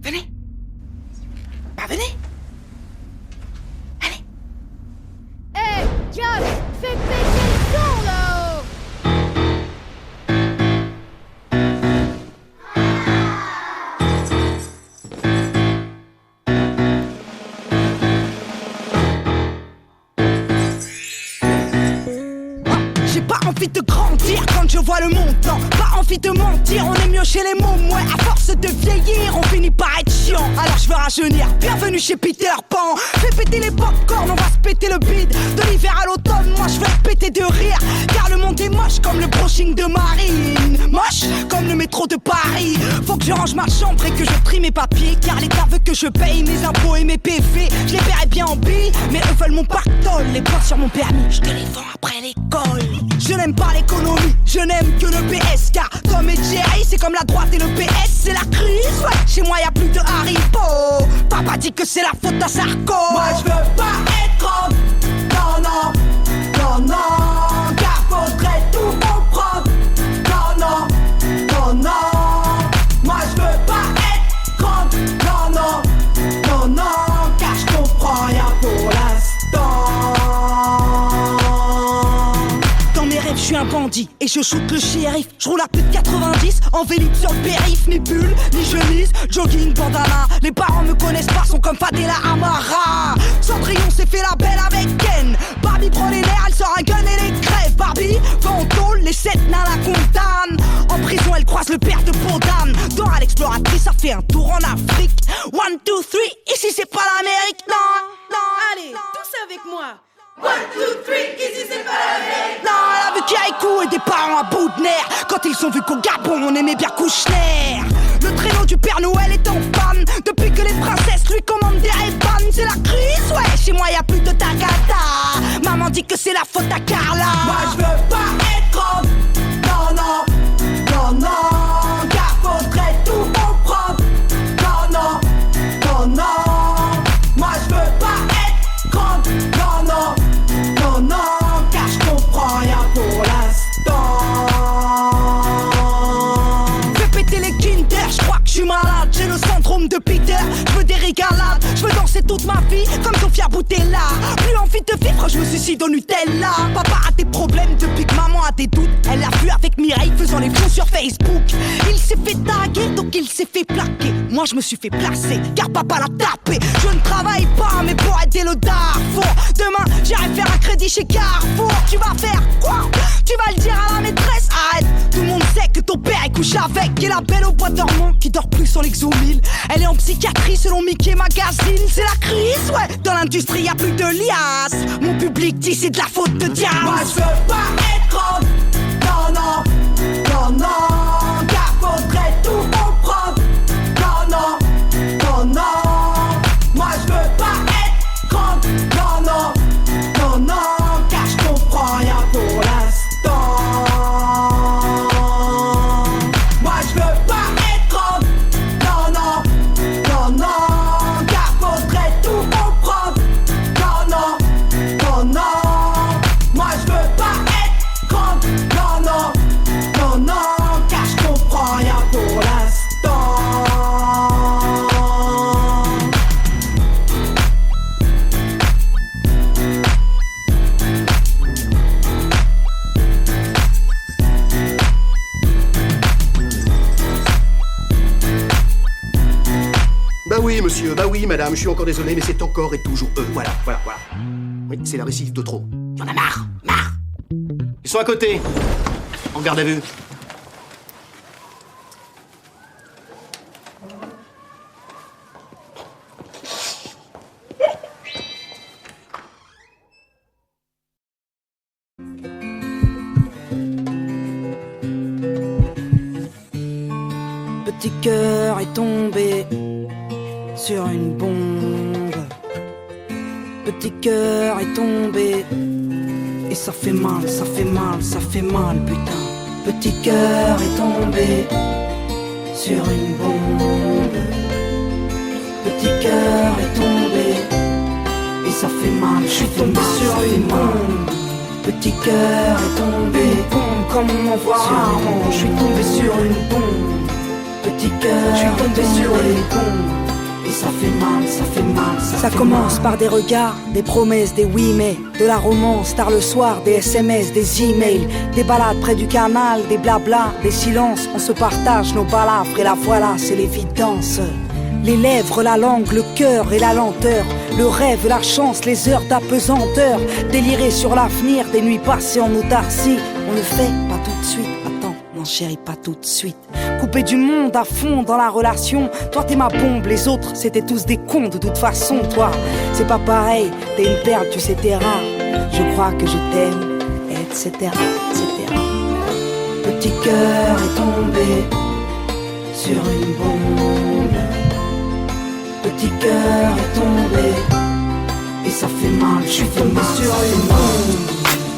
Venez! Bah venez! Allez! Hey, Job, fais péter le son là-haut! Envie de grandir quand je vois le montant. Pas envie de mentir, on est mieux chez les mômes. Ouais, à force de vieillir, on finit par être chiant. Alors je veux rajeunir, bienvenue chez Peter Pan. Fais péter les popcorn, on va se péter le bide. De l'hiver à l'automne, moi je vais péter de rire. Car le monde est moche comme le brushing de Marine. Moche comme le métro de Paris. Faut que je range ma chambre et que je trie mes papiers. Car l'État veut que je paye mes impôts et mes PV. Je les paierai bien en billes, mais eux veulent mon pactole. Les points sur mon permis, je te les vends après l'école. Je n'aime pas l'économie, je n'aime que le PS. Car Tom et Jerry, c'est comme la droite et le PS. C'est la crise, ouais. Chez moi y'a plus de Haribo. Papa dit que c'est la faute à Sarko. Moi je veux pas être grande. Non, non, non, non. Car faudrait tout comprendre. Non, non, non, non. Moi je veux pas être grande. Non, non, non, non. Car je comprends rien pour l'instant. Je suis un bandit et je shoot le shérif. Je roule à plus de 90 en vélib sur le périph'. Ni bulle, ni chemise, jogging, bandana. Les parents me connaissent pas, sont comme Fadela Amara. Cendrillon s'est fait la belle avec Ken. Barbie prend les nerfs, elle sort un gun et les crève. Barbie va en tôle, les 7 nains la condamnent. En prison elle croise le père de Podane. Dora l'exploratrice, ça fait un tour en Afrique. 1, 2, 3, ici c'est pas l'Amérique, non, non. Allez, tous avec moi. 1, 2, 3, ici c'est pas l'Amérique. Non, elle a vu Kirikou et des parents à bout de nerfs. Quand ils sont vus qu'au Gabon, on aimait bien Kouchner. Le traîneau du Père Noël est en panne. Depuis que les princesses lui commandent des Ray-Ban. C'est la crise, ouais, chez moi y'a plus de Tagada. Maman dit que c'est la faute à Carla. Moi je veux pas être grande. Non, non, non, non. Car faudrait tout comprendre. Non, non, non, non. Moi je veux pas être grande. Non, non, non, non. Car je comprends rien pour l'instant. Fais péter les Kinder, je crois que je suis malade. J'ai le syndrome de Peter, je veux des régalades. Je veux danser toute ma vie comme Sofia Boutella. Plus envie de vivre, je me suicide au Nutella. Papa a des problèmes depuis que maman a des doutes. Elle l'a vu avec Mireille faisant les fous sur Facebook. Il s'est fait taguer, donc il s'est fait plaquer. Moi je me suis fait placer, car papa l'a tapé. Je ne travaille pas, mais pour aider le Darfour. Demain j'irai faire un crédit chez Carrefour. Tu vas faire quoi? Tu vas le dire à la maîtresse? Arrête, tout le monde sait que ton père couche avec. Et la belle au bois dormant qui dort plus sans l'exomile. Elle est en psychiatrie selon Mickey Magazine. C'est la crise, ouais. Dans l'industrie y'a plus de liasses. Mon public dit c'est de la faute de Diaz. Moi je veux pas être grande. Non, non, non, non. Car faudrait tout comprendre. Non, non, non, non. Moi je veux pas être grande. Non, non, non, non. Car je comprends rien pour l'instant. Moi je veux pas être grande. Non, non, non, non. Car faudrait tout comprendre. Non, non, non, non. Moi je veux pas être grande. Non, non, non, non. Car je comprends rien pour l'instant. Bah oui, monsieur, bah oui, madame, je suis encore désolé, mais c'est encore et toujours eux. Voilà, voilà, voilà. Oui, c'est la récidive de trop. Y'en a marre, marre. Ils sont à côté. En garde à vue. Petit cœur est tombé sur une bombe. Petit cœur est tombé. Et ça fait mal, ça fait mal, ça fait mal, putain. Petit cœur est tombé sur une bombe. Petit cœur est tombé. Et ça fait mal, je suis tombé sur une bombe. Petit cœur est tombé, bombe comme on en voit rarement. Je suis tombé sur une bombe. Petit cœur, je suis tombé sur une bombe. Et ça fait mal, ça fait mal, ça commence par des regards, des promesses, des oui mais. De la romance, tard le soir, des SMS, des emails. Des balades près du canal, des blabla, des silences. On se partage nos balafres et la voilà, c'est l'évidence. Les lèvres, la langue, le cœur et la lenteur. Le rêve, la chance, les heures d'apesanteur. Délirer sur l'avenir, des nuits passées en autarcie. On le fait pas tout de suite, attends, non chérie, pas tout de suite. Coupé du monde à fond dans la relation. Toi t'es ma bombe, les autres c'était tous des cons de toute façon. Toi c'est pas pareil, t'es une perle, tu sais t'es rare. Je crois que je t'aime, etc, etc. Petit cœur est tombé sur une bombe. Petit cœur est tombé. Et ça fait mal, je suis tombé sur une bombe.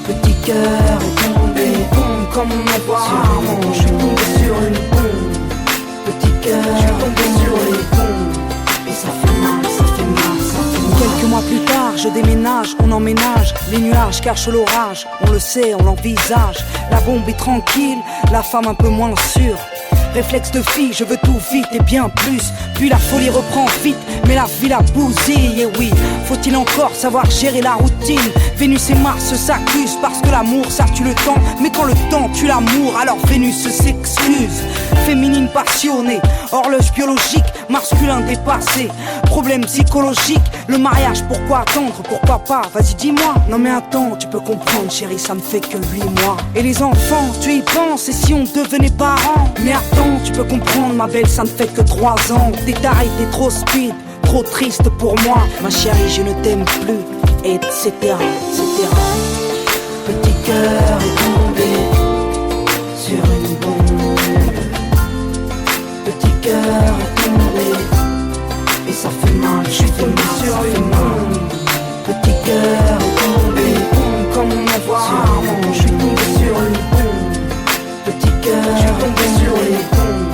Petit cœur est tombé, bombe comme on me voit rarement. Je suis tombé sur une bombe. Petit cœur, je suis tombé sur une bombe. Et ça fait mal, ça fait mal, ça fait mal. Quelques mois plus tard, je déménage, on emménage. Les nuages cachent l'orage, on le sait, on l'envisage. La bombe est tranquille, la femme un peu moins sûre. Réflexe de fille, je veux tout vite et bien plus. Puis la folie reprend vite, mais la vie la bousille. Et oui, faut-il encore savoir gérer la routine? Vénus et Mars s'accusent parce que l'amour ça tue le temps. Mais quand le temps tue l'amour, alors Vénus s'excuse. Féminine passionnée, horloge biologique, masculin dépassé. Problème psychologique, le mariage pourquoi attendre? Pourquoi pas? Vas-y dis-moi. Non mais attends, tu peux comprendre chérie, ça me fait que 8 mois. Et les enfants, tu y penses, et si on devenait parents? Mais attends, tu peux comprendre ma belle, ça ne fait que 3 ans. T'es taré, t'es trop speed, trop triste pour moi. Ma chérie, je ne t'aime plus, etc, etc. Petit cœur est tombé sur une bombe. Petit cœur est tombé. Et ça fait mal, je suis tombé sur une bombe. Petit cœur est tombé, bombe comme on me voit rarement. Je suis tombé sur une bombe. Petit cœur, je suis tombé sur une bombe.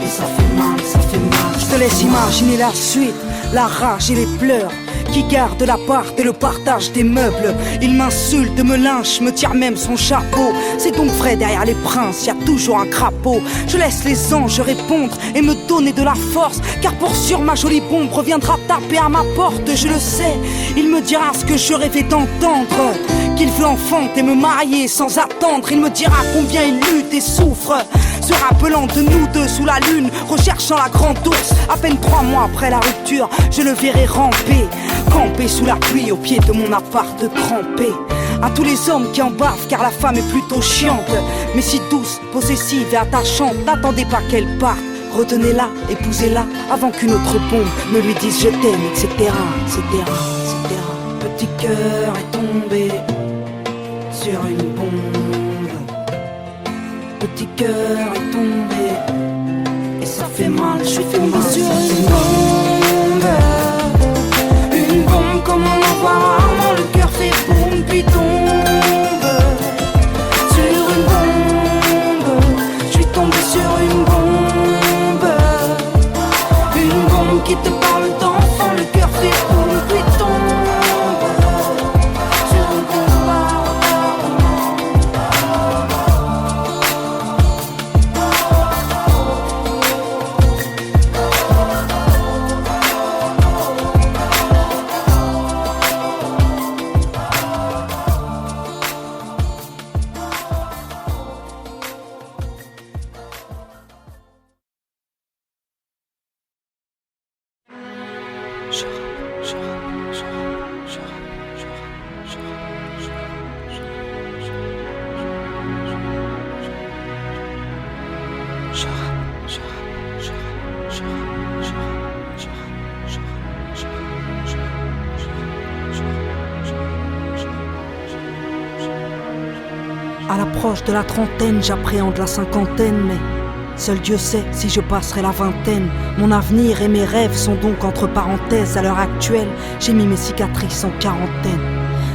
Et ça fait mal, ça fait mal. Je te laisse imaginer la suite, la rage et les pleurs. Qui garde l'appart et le partage des meubles. Il m'insulte, me lynche, me tire même son chapeau. C'est donc vrai, derrière les princes, y a toujours un crapaud. Je laisse les anges répondre et me donner de la force. Car pour sûr ma jolie bombe reviendra taper à ma porte. Je le sais, il me dira ce que je rêvais d'entendre. Qu'il veut enfanter et me marier sans attendre. Il me dira combien il lutte et souffre, se rappelant de nous deux sous la lune, recherchant la grande ours. À peine 3 mois après la rupture, je le verrai ramper, camper sous la pluie au pied de mon appart crampé. À tous les hommes qui en bavent car la femme est plutôt chiante, mais si douce, possessive et attachante, n'attendez pas qu'elle parte. Retenez-la, épousez-la avant qu'une autre bombe ne lui dise je t'aime, etc., etc., etc. Petit cœur est tombé sur une bombe. Petit cœur est tombé et ça fait mal, je suis tombé sur une bombe. Une bombe comme on en voit rarement, le cœur fait boum puis tombe. Sur une bombe, je suis tombé sur une bombe. Une bombe qui te parle d'enfant, le cœur fait boum puis tombe. Sur une À l'approche de la trentaine, j'appréhende la cinquantaine, mais seul Dieu sait si je passerai la vingtaine. Mon avenir et mes rêves sont donc entre parenthèses. À l'heure actuelle, j'ai mis mes cicatrices en quarantaine.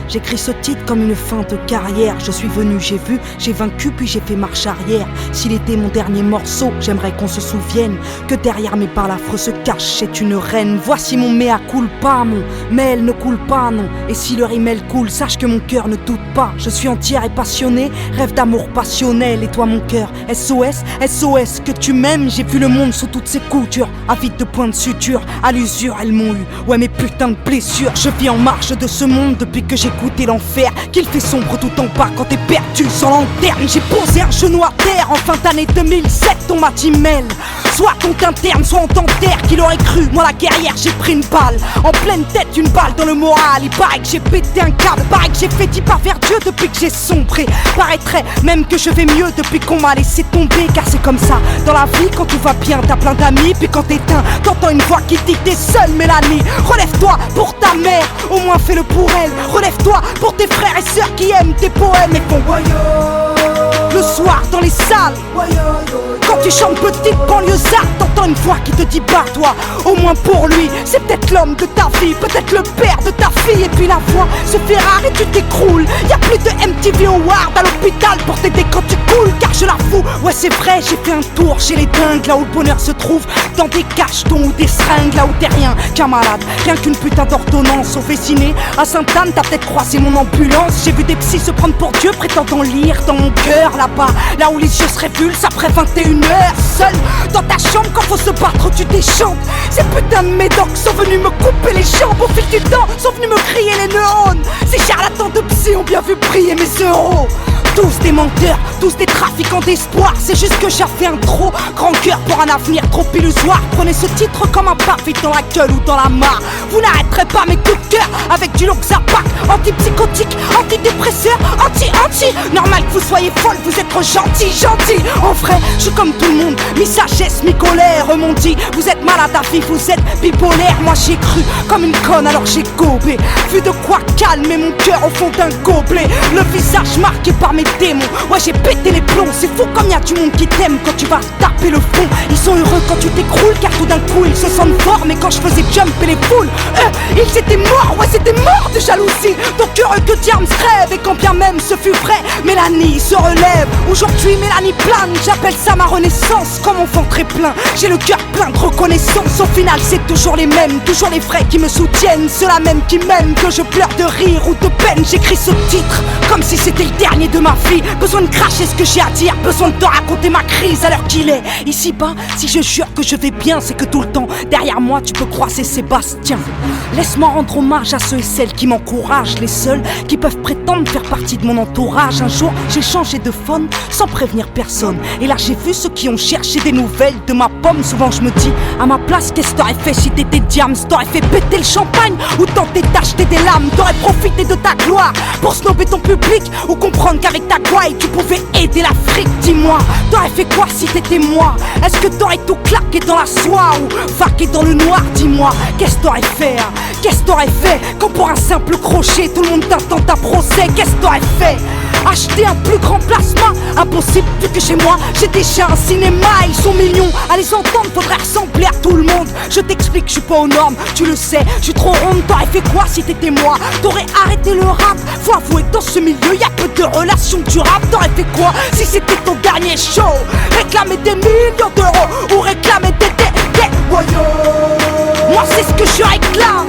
J'écris ce titre comme une fin de carrière. Je suis venu, j'ai vu, j'ai vaincu, puis j'ai fait marche arrière. S'il était mon dernier morceau, j'aimerais qu'on se souvienne que derrière mes balafres se cache, c'est une reine. Voici mon mea culpa, mon mail ne coule pas, non. Et si le rimel coule, sache que mon cœur ne doute pas. Je suis entière et passionnée, rêve d'amour passionnel. Et toi mon cœur, SOS, SOS, que tu m'aimes. J'ai vu le monde sous toutes ses coutures, avide de points de suture. À l'usure, elles m'ont eu, ouais mes putains de blessures. Je vis en marge de ce monde depuis que j'ai goûté l'enfer, qu'il fait sombre tout en bas quand t'es perdu sans lanterne. J'ai posé un genou à terre en fin d'année 2007, on m'a dit mêle. Soit on t'interne, soit on t'enterre. Qu'il aurait cru, moi la guerrière, j'ai pris une balle en pleine tête, une balle dans le moral. Il paraît que j'ai pété un câble, paraît que j'ai fait 10 pas vers Dieu depuis que j'ai sombré. Paraîtrait même que je vais mieux depuis qu'on m'a laissé tomber. Car c'est comme ça, dans la vie, quand tout va bien, t'as plein d'amis. Puis quand t'éteins, t'entends une voix qui dit que t'es seule, Mélanie. Relève-toi pour ta mère, au moins fais-le pour elle. Relève-toi pour tes frères et sœurs qui aiment tes poèmes et font le soir dans les salles. Quand tu chantes petite banlieusarde, t'entends une voix qui te dit barre-toi. Au moins pour lui, c'est peut-être l'homme de ta vie, peut-être le père de ta fille. Et puis la voix se fait rare et tu t'écroules. Y'a plus de MTV Award à l'hôpital pour t'aider quand tu coules. Car je la fous, ouais c'est vrai, j'ai fait un tour chez les dingues. Là où le bonheur se trouve, dans des cachetons ou des seringues. Là où t'es rien qu'un malade, rien qu'une putain d'ordonnance. Au Vessiné, à Sainte-Anne, t'as peut-être croisé mon ambulance. J'ai vu des psys se prendre pour Dieu, prétendant lire dans mon cœur. Là-bas, là où les yeux se révulsent après 21h. Seul dans ta chambre quand faut se battre, tu déchantes. Ces putains de médocs sont venus me couper les jambes. Au fil du temps, sont venus me crier les neurones. Ces charlatans de psy ont bien vu briller mes euros. Tous des menteurs, tous des trafiquants d'espoir. C'est juste que j'ai fait un trop grand cœur pour un avenir trop illusoire. Prenez ce titre comme un parfait dans la gueule ou dans la mare. Vous n'arrêterez pas mes coups de cœur avec du Loxapac. Antipsychotique, antidépresseur, anti. Normal que vous soyez folle, vous êtes trop gentil. En vrai, je suis comme tout le monde, mi-sagesse, mi-colère. M'ont dit, vous êtes malade à vie, vous êtes bipolaire. Moi j'y ai cru comme une conne, alors j'ai gobé. Vu de quoi calmer mon cœur au fond d'un gobelet. Le visage marqué par mes démons, ouais j'ai pété les plombs. C'est fou comme y'a du monde qui t'aime quand tu vas taper le fond. Ils sont heureux quand tu t'écroules, car tout d'un coup ils se sentent forts. Mais quand je faisais jumper les foules, ils étaient morts, ouais c'était mort de jalousie. Donc heureux que Diams rêve, et quand bien même ce fut vrai, Mélanie se relève. Aujourd'hui Mélanie plane, j'appelle ça ma renaissance. Comme mon ventre est plein, j'ai le cœur plein de reconnaissance. Au final c'est toujours les mêmes, toujours les vrais qui me soutiennent. Ceux-là même qui m'aiment, que je pleure de rire ou de peine. J'écris ce titre comme si c'était le dernier de ma vie, besoin de cracher ce que j'ai à dire, besoin de te raconter ma crise à l'heure qu'il est. Ici-bas, si je jure que je vais bien, c'est que tout le temps, derrière moi, tu peux croiser Sébastien. Laisse-moi rendre hommage à ceux et celles qui m'encouragent, les seuls qui peuvent prétendre faire partie de mon entourage. Un jour, j'ai changé de phone sans prévenir personne. Et là, j'ai vu ceux qui ont cherché des nouvelles de ma pomme. Souvent, je me dis, à ma place, qu'est-ce que t'aurais fait si t'étais Diams? T'aurais fait péter le champagne ou tenter d'acheter des lames? T'aurais profité de ta gloire pour snober ton public ou comprendre qu'avec ta gouaille, tu pouvais aider l'Afrique? Dis-moi, t'aurais fait quoi si t'étais moi? Est-ce que t'aurais tout claqué dans la soie ou vaqué dans le noir? Dis-moi, qu'est-ce que t'aurais fait hein? Qu'est-ce que t'aurais fait quand pour un simple crochet tout le monde t'attend à procès? Qu'est-ce que t'aurais fait? Acheter un plus grand plasma? Impossible vu que chez moi j'ai déjà un cinéma. Ils sont millions à les entendre, faudrait ressembler à tout le monde. Je t'explique, je suis pas aux normes, tu le sais, je suis trop ronde. T'aurais fait quoi si t'étais moi? T'aurais arrêté le rap? Faut avouer que dans ce milieu y'a peu de relations durables. T'aurais fait quoi si c'était ton dernier show? Réclamer des millions d'euros ou réclamer des moi c'est ce que je réclame.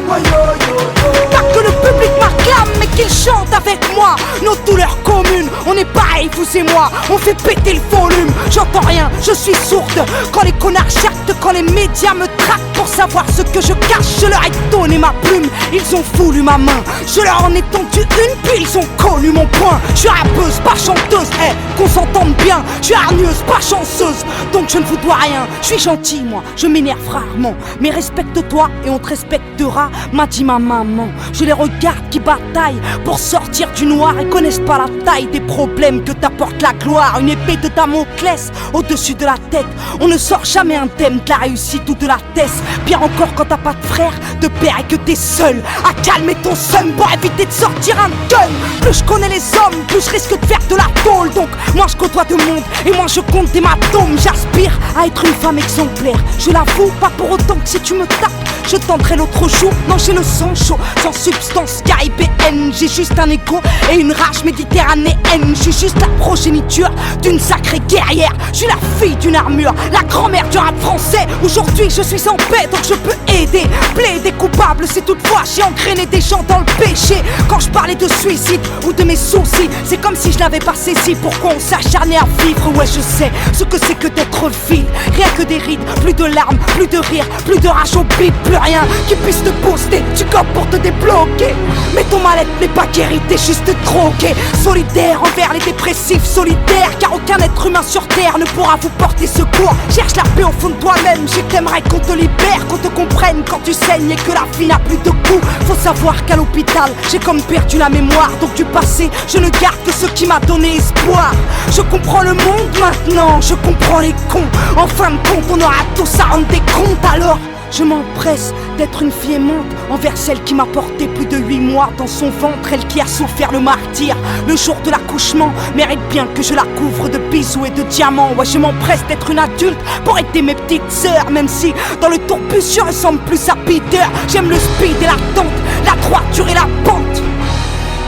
Pas que le public m'acclame, mais qu'il chante avec moi nos douleurs communes. On est pareil, vous et moi, on fait péter le volume. J'entends rien, je suis sourde quand les connards jactent, quand les médias me traquent. Pour savoir ce que je cache, je leur ai donné ma plume. Ils ont voulu ma main, je leur en ai tendu une, puis ils ont connu mon poing. Je suis rappeuse, pas chanteuse, qu'on s'entende bien. Je suis hargneuse, pas chanceuse, donc je ne vous dois rien. Je suis gentil moi, je m'énerve rarement, mais respecte-toi et on te respectera, m'a dit ma maman. Je les regarde qui bataillent pour sortir du noir et connaissent pas la taille des problèmes que t'apporte la gloire. Une épée de Damoclès au-dessus de la tête. On ne sort jamais indemne de la réussite ou de la thèse. Pire encore quand t'as pas de frère, de père et que t'es seul à calmer ton seum pour éviter de sortir un gun. Plus je connais les hommes, plus je risque de faire de la tôle. Donc moi je côtoie de monde et moi je compte des matomes. J'aspire à être une femme exemplaire, je l'avoue, pas pour autant que si tu me tapes je tendrai l'autre jour. Non, j'ai le sang chaud, sans substance caribéenne. J'ai juste un égo et une rage méditerranéenne. Je suis juste la progéniture d'une sacrée guerrière. Je suis la fille d'une armure, la grand-mère du rap français. Aujourd'hui je suis en paix, donc je peux aider. Plaider coupable si toutefois j'ai engrainé des gens dans le péché. Quand je parlais de suicide ou de mes soucis, c'est comme si je l'avais pas saisi. Pourquoi on s'acharnait à vivre? Ouais, je sais ce que c'est que d'être vide. Rien que des rides, plus de larmes, plus de rire, plus de rage au bide, plus rien qui puisse te booster, tu copes pour te débloquer. Mais ton mal-être n'est pas guéri, t'es juste drogué. Solidaire envers les dépressifs, solitaires, car aucun être humain sur terre ne pourra vous porter secours. Cherche la paix au fond de toi-même, je t'aimerais qu'on te libère, qu'on te comprenne quand tu saignes et que la vie n'a plus de goût. Faut savoir qu'à l'hôpital, j'ai comme perdu la mémoire, donc du passé, je ne garde que ce qui m'a donné espoir. Je comprends le monde maintenant, je comprends les cons. En fin de compte, on aura tous à rendre des comptes alors. Je m'empresse d'être une fille aimante envers celle qui m'a porté plus de 8 mois dans son ventre, elle qui a souffert le martyre. Le jour de l'accouchement mérite bien que je la couvre de bisous et de diamants. Ouais, je m'empresse d'être une adulte pour aider mes petites sœurs, même si dans le tourbus je ressemble plus à Peter. J'aime le speed et la tente, la droiture et la pente,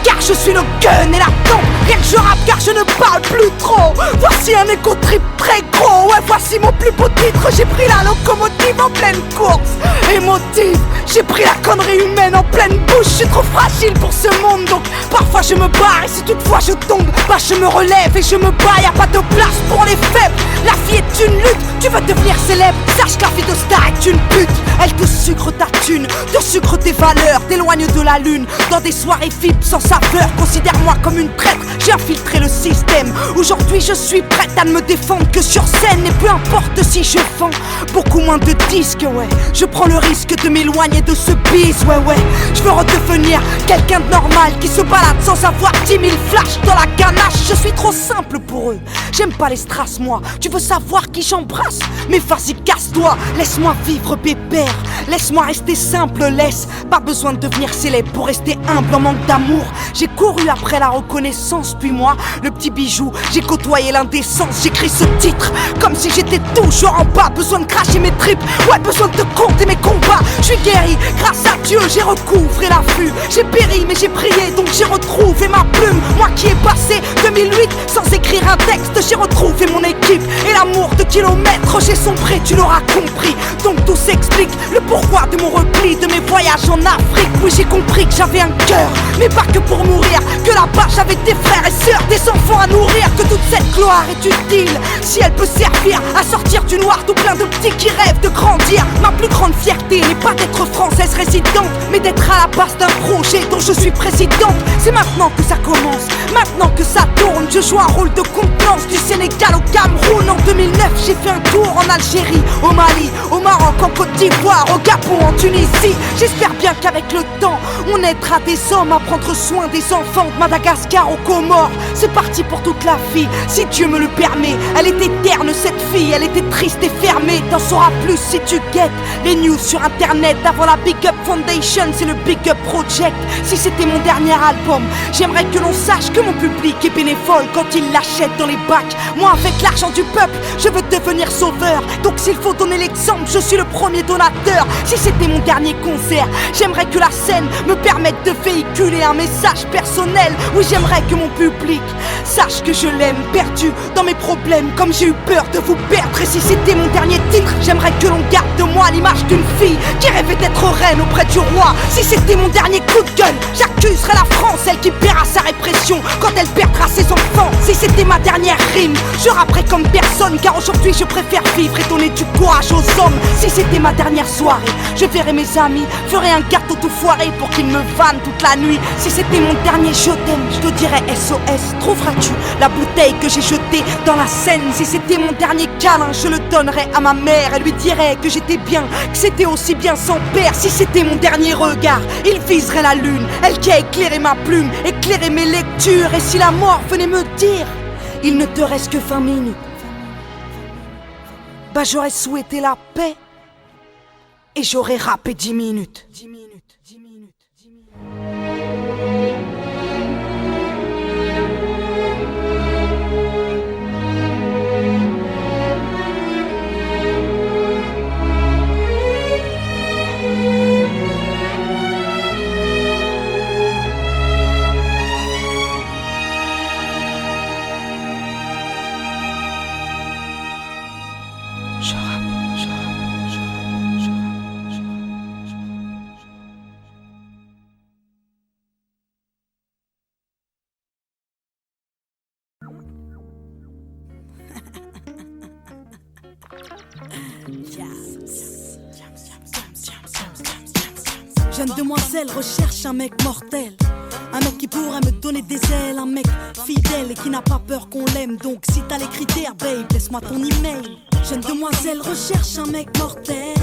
car je suis le gun et la tente. Rien que je rappe car je ne parle plus trop. Voici un égo trip très gros. Ouais, voici mon plus beau titre. J'ai pris la locomotive en pleine course. Émotive, j'ai pris la connerie humaine en pleine bouche. Je suis trop fragile pour ce monde, donc parfois je me barre. Et si toutefois je tombe, bah je me relève et je me bats. Y'a pas de place pour les faibles. La vie est une lutte, tu veux devenir célèbre, sache que la vie de star est une pute. Elle te sucre ta thune, te sucre tes valeurs, t'éloigne de la lune. Dans des soirées VIP sans saveur, considère-moi comme une traître. J'ai infiltré le système. Aujourd'hui je suis prête à ne me défendre que sur scène. Et peu importe si je vends beaucoup moins de disques, ouais, je prends le risque de m'éloigner de ce bis, ouais. Je veux redevenir quelqu'un de normal qui se balade sans avoir 10 000 flashs dans la ganache. Je suis trop simple pour eux, j'aime pas les strass moi. Tu veux savoir qui j'embrasse? Mais vas-y casse-toi, laisse-moi vivre pépère. Laisse-moi rester simple, laisse pas besoin de devenir célèbre pour rester humble en manque d'amour. J'ai couru après la reconnaissance, puis moi, le petit bijou, j'ai côtoyé l'indécence. J'écris ce titre comme si j'étais toujours en bas. Besoin de cracher mes tripes, ouais, besoin de te compter mes combats. Je suis guéri, grâce à Dieu, j'ai recouvré la foi. plus. J'ai péri mais j'ai prié donc j'ai retrouvé ma plume. Moi qui ai passé 2008 sans écrire un texte, j'ai retrouvé mon équipe et l'amour de kilomètres. J'ai sombré, tu l'auras compris. Donc tout s'explique, le pourquoi de mon repli, de mes voyages en Afrique. Oui, j'ai compris que j'avais un cœur, mais pas que pour mourir. Que là-bas j'avais des frères et sœurs, des enfants à nourrir. Que toute cette gloire est utile si elle peut servir à sortir du noir tout plein de petits qui rêvent de grandir. Ma plus grande fierté n'est pas d'être française résidente, mais d'être à la base d'un projet dont je suis présidente. C'est maintenant que ça commence, maintenant que ça tourne. Je joue un rôle de contenance du Sénégal au Cameroun. En 2009 j'ai fait un tour en Algérie, au Mali, au Maroc, en Côte d'Ivoire, au Gabon, en Tunisie. J'espère bien qu'avec le temps on aidera des hommes à prendre soin des enfants de Madagascar aux Comores. C'est parti pour toute la vie, si Dieu me le permet. Elle était terne cette fille, elle était triste et fermée. T'en sauras plus si tu guettes les news sur internet. Avant la Big Up Foundation, c'est le Big Up Project. Si c'était mon dernier album, j'aimerais que l'on sache que mon public est bénévole quand il l'achète dans les bacs. Moi avec l'argent du peuple, je veux devenir sauveur. Donc s'il faut donner l'exemple, je suis le premier donateur. Si c'était mon dernier concert, j'aimerais que la scène me permette de véhiculer un message personnel. Oui, j'aimerais que mon public sache que je l'aime, perdu dans mes problèmes comme j'ai eu peur de vous perdre. Et si c'était mon dernier titre, j'aimerais que l'on garde de moi l'image d'une fille qui rêvait d'être reine auprès du roi. Si c'était mon dernier coup de gueule, j'accuserais la France, elle qui paiera sa répression quand elle perdra ses enfants. Si c'était ma dernière rime, je rapperais comme personne, car aujourd'hui je préfère vivre et donner du courage aux hommes. Si c'était ma dernière soirée, je verrais mes amis, ferais un gâteau tout foiré pour qu'ils me vannent toute la nuit. Si c'était mon dernier je t'aime, je te dirais SOS. Trouveras-tu la bouteille que j'ai jetée dans la Seine? Si c'était mon dernier câlin, je le donnerais à ma mère. Elle lui dirait que j'étais bien, que c'était aussi bien sans père. Si c'était mon dernier regard, il viserait la lune, elle qui a éclairé ma plume, éclairé mes lectures. Et si la mort venait me dire il ne te reste que 20 minutes, bah j'aurais souhaité la paix et j'aurais rappé 10 minutes. Jeune demoiselle recherche un mec mortel, un mec qui pourrait me donner des ailes, un mec fidèle et qui n'a pas peur qu'on l'aime. Donc si t'as les critères, babe, laisse-moi ton email. Jeune demoiselle recherche un mec mortel,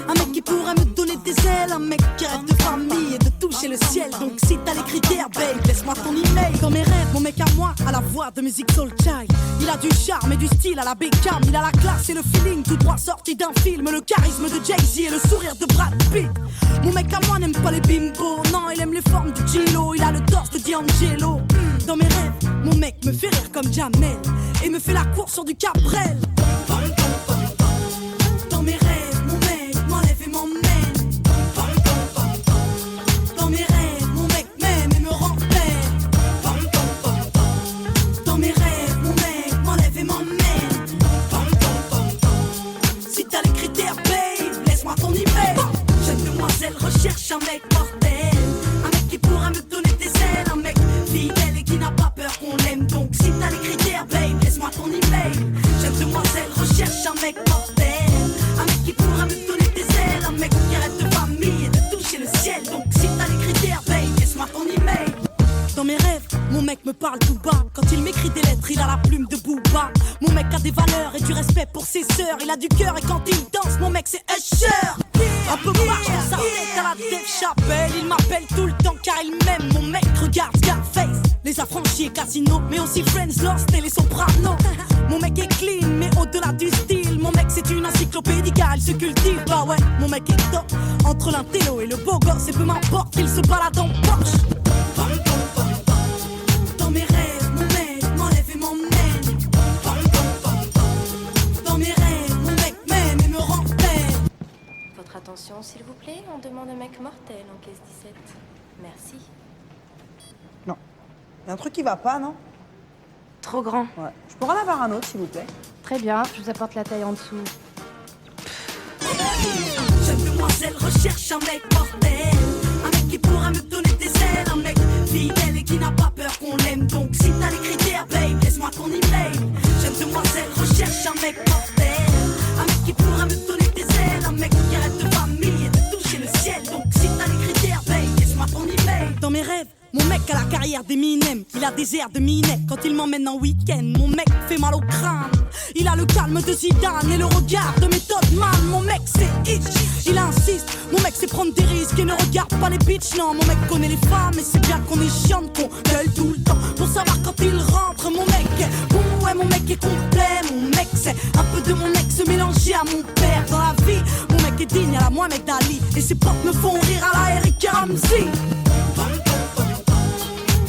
un mec qui pourrait me donner des ailes, un mec qui rêve de famille et de toucher le ciel. Donc si t'as les critères, babe, laisse-moi ton email. Dans mes rêves, mon mec à moi a la voix de musique soul child. Il a du charme et du style à la Beckham. Il a la classe et le feeling tout droit sorti d'un film. Le charisme de Jay-Z et le sourire de Brad Pitt. Mon mec à moi n'aime pas les bimbos, non, il aime les formes du Gilo. Il a le torse de D'Angelo. Dans mes rêves, mon mec me fait rire comme Jamel et me fait la course sur du Cabrel. Dans mes rêves, mon mec m'enlève et m'emmène. Dans mes rêves, mon mec m'aime et me rend belle. Dans mes rêves, mon mec m'enlève et m'emmène. Si t'as les critères, babe, laisse-moi ton email. Jeune demoiselle recherche un mec mortel, un mec qui pourra me donner des ailes, un mec fidèle et qui n'a pas peur qu'on l'aime. Donc si t'as les critères, babe, laisse-moi ton email. Jeune demoiselle recherche un mec mortel, un mec qui pourra me donner des ailes, un mec qui rêve de famille et de toucher le ciel. Donc si t'as les critères, babe, laisse-moi ton email. Dans mes rêves, mon mec me parle tout bas. Quand il m'écrit des lettres, il a la plume de Booba. Mon mec a des valeurs et du respect pour ses sœurs. Il a du cœur et quand il danse, mon mec c'est Usher. Un peu marche dans sa tête à la Dave Chappelle. Il m'appelle tout le temps car il m'aime. Mon mec regarde Scarface, les affranchis et Casino, mais aussi Friends, Lost et les Sopranos. Mon mec est clean mais au-delà du style, mon mec c'est une encyclopédie car il se cultive. Bah ouais, mon mec est top. Entre l'intello et le beau gosse, et peu m'importe qu'il se balade en Porsche. Dans mes rêves, mon mec m'enlève et m'emmène. Dans mes rêves, mon mec m'aime et me rend belle. Votre attention, s'il vous plaît, on demande un mec mortel en caisse 17. Merci. Non. Il y a un truc qui va pas, non? Trop grand. Ouais. Je pourrais en avoir un autre, s'il vous plaît? Très bien, je vous apporte la taille en dessous. Jeune demoiselle recherche un mec mortel, un mec qui pourra me donner des ailes, un mec fidèle et qui n'a pas peur qu'on l'aime. Donc si t'as les critères, babe, laisse-moi ton email. Jeune demoiselle recherche un mec mortel, un mec qui pourra me donner des ailes, un mec qui arrête de famille et de toucher le ciel. Donc si t'as les critères, babe, laisse-moi ton email. Dans mes rêves, mon mec a la carrière d'Eminem, il a des airs de Minet quand il m'emmène en week-end. Mon mec fait mal au crâne, il a le calme de Zidane et le regard de Method Man. Mon mec c'est itch, il insiste, mon mec c'est prendre des risques et ne regarde pas les bitches. Non, mon mec connaît les femmes et c'est bien qu'on est chiante, qu'on gueule tout le temps pour savoir quand il rentre. Mon mec est bon, ouais, mon mec est complet. Mon mec c'est un peu de mon ex mélangé à mon père dans la vie. Mon mec est digne à la Mohamed Ali et ses potes me font rire à la Eric Ramsey.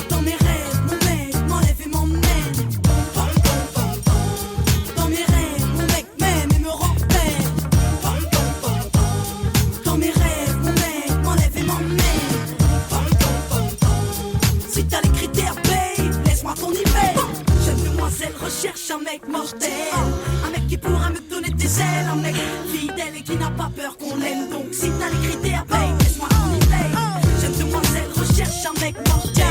Dans mes rêves, mon mec m'enlève et m'emmène. Dans mes rêves, mon mec m'aime et me rend belle. Dans mes rêves, mon mec m'enlève et m'emmène. Si t'as les critères, babe, laisse-moi ton email. Jeune demoiselle recherche un mec mortel, un mec qui pourra me donner des ailes, un mec fidèle et qui n'a pas peur qu'on l'aime. Donc si t'as les critères, babe, laisse-moi ton email. Jeune demoiselle recherche un mec mortel,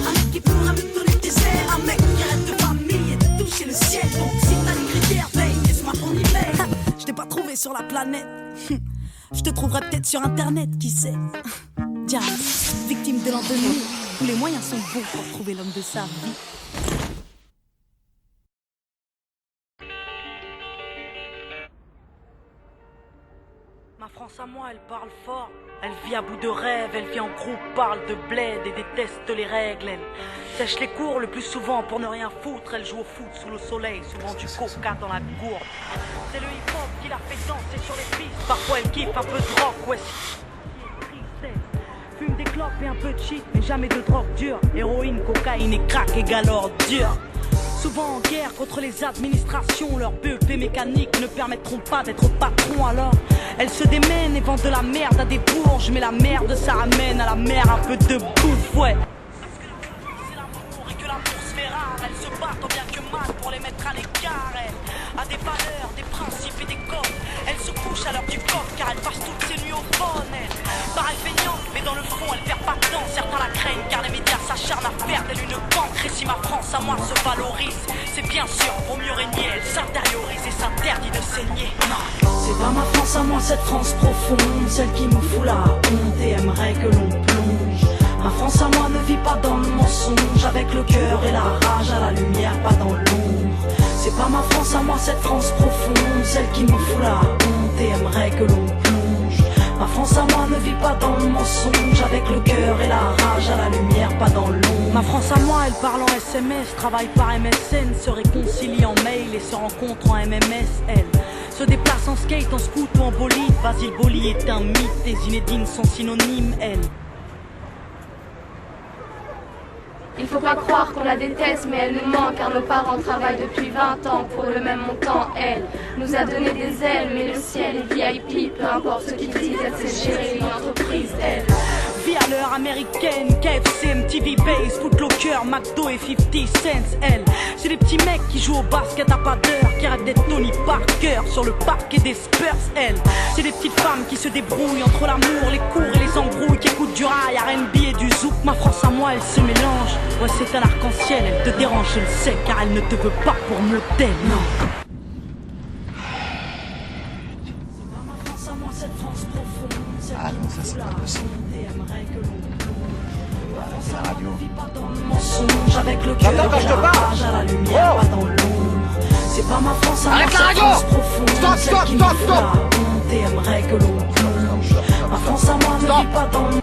un mec qui pourra me donner des ailes, un mec qui arrête de famille et de toucher le ciel. Donc si t'as les critères, babe, laisse-moi ton email. Je t'ai pas trouvé sur la planète, je te trouverai peut-être sur internet, qui sait. Diane, victime de l'an 2000, où les moyens sont bons pour trouver l'homme de sa vie. Ma France à moi, elle parle fort. Elle vit à bout de rêve, elle vit en groupe, parle de bled et déteste les règles. Elle sèche les cours le plus souvent pour ne rien foutre. Elle joue au foot sous le soleil, souvent du coca dans la gourde. C'est le hip-hop qui la fait danser sur les pistes. Parfois elle kiffe un peu de rock, ouais. Fume des clopes et un peu de shit, mais jamais de drogue dure. Héroïne, cocaïne et crack égale ordure. Souvent en guerre contre les administrations, leurs BEP mécaniques ne permettront pas d'être patron. Alors elles se démènent et vendent de la merde à des bourges, mais la merde ça ramène à la mer un peu de bouffe, ouais. Parce que c'est l'amour et que l'amour se fait rare. Elles se battent tant bien que mal pour les mettre à l'écart. Elles a des valeurs, des principes et des codes. Elles se couchent à l'heure du coq car elles passent toutes ces nuits au phone. Paraît feignante, mais dans le fond elle perd pas de temps. Certains la craignent car les médias s'acharnent à faire d'elle une cancre. Et si ma France à moi se valorise, c'est bien sûr pour mieux régner. Elle s'intériorise et s'interdit de saigner. Non, c'est pas ma France à moi, cette France profonde, celle qui me fout la honte et aimerait que l'on plonge. Ma France à moi ne vit pas dans le mensonge, avec le cœur et la rage à la lumière, pas dans l'ombre. C'est pas ma France à moi, cette France profonde, celle qui me fout la honte et aimerait que l'on plonge. Ma France à moi ne vit pas dans le mensonge, avec le cœur et la rage à la lumière, pas dans l'ombre. Ma France à moi, elle parle en SMS, travaille par MSN, se réconcilie en mail et se rencontre en MMS. Elle se déplace en skate, en scoot ou en bolide. Basile Boli est un mythe, et Zinedine sont synonymes, elle. Il faut pas croire qu'on la déteste, mais elle nous manque car nos parents travaillent depuis 20 ans pour le même montant. Elle nous a donné des ailes, mais le ciel est VIP, peu importe ce qu'ils disent, elle sait gérer une entreprise, elle. Vie à l'heure américaine, KFC, MTV Base, Footlocker, McDo et 50 cents, elle. C'est des petits mecs qui jouent au basket à pas d'heure, qui rêvent d'être Tony Parker sur le parquet des Spurs, elle. C'est des petites femmes qui se débrouillent entre l'amour, les cours et les embrouilles, qui écoutent du rail, R&B et du zouk. Ma France à moi, elle se mélange. Ouais, c'est un arc-en-ciel, elle te dérange, je le sais, car elle ne te veut pas pour modèle, non. Ah non, ça c'est pas possible. C'est la radio. Avec le cœur Attends, quand je te parle. à la lumière, pas dans l'ombre. C'est pas ma France à moi, arrête la radio. Stop. Et aimerait que l'on plonge. Ma France à moi ne vit pas dans le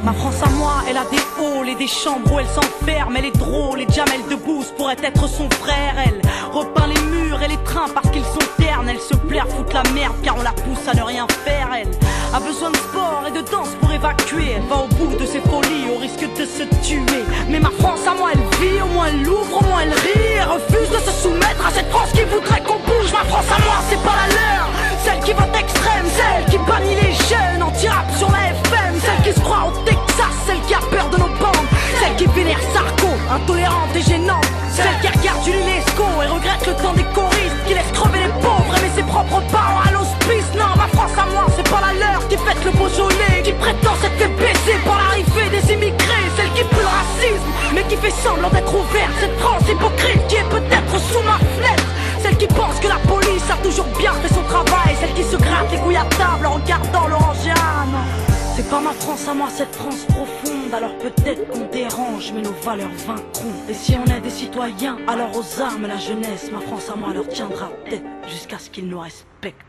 Ma France à moi, elle a des halls et des chambres où elle s'enferme. Elle est drôle et Jamel Debbouze pourrait être son frère. Elle repeint les murs et les trains parce qu'ils sont ternes. Elle se plaire foutre la merde car on la pousse à ne rien faire. Elle a besoin de sport et de danse pour évacuer. Elle va au bout de ses folies au risque de se tuer. Mais ma France à moi, elle vit, au moins elle l'ouvre, au moins elle rit. Elle refuse de se soumettre à cette France qui voudrait qu'on bouge. Ma France à moi, c'est pas la leur. Celle qui vote extrême, celle qui bannit les jeunes, anti-rap sur la FM, celle qui se croit au Texas, celle qui a peur de nos bandes, celle qui vénère Sarko, intolérante et gênante, celle qui regarde Julie Lescaut et regrette le temps des choristes, qui laisse crever les pauvres, aimer ses propres parents à l'hospice. Non, ma France à moi, c'est pas la leur, qui fête le Beaujolais, qui prétend s'être fait baiser par l'arrivée des immigrés, celle qui pue le racisme, mais qui fait semblant d'être ouverte, cette France hypocrite qui est peut-être sous ma fenêtre. Celle qui pense que la police a toujours bien fait son travail, celle qui se gratte les couilles à table en regardant l'Orangeade. C'est pas ma France à moi, cette France profonde. Alors peut-être qu'on dérange, mais nos valeurs vaincront. Et si on est des citoyens, alors aux armes la jeunesse. Ma France à moi leur tiendra tête jusqu'à ce qu'ils nous respectent.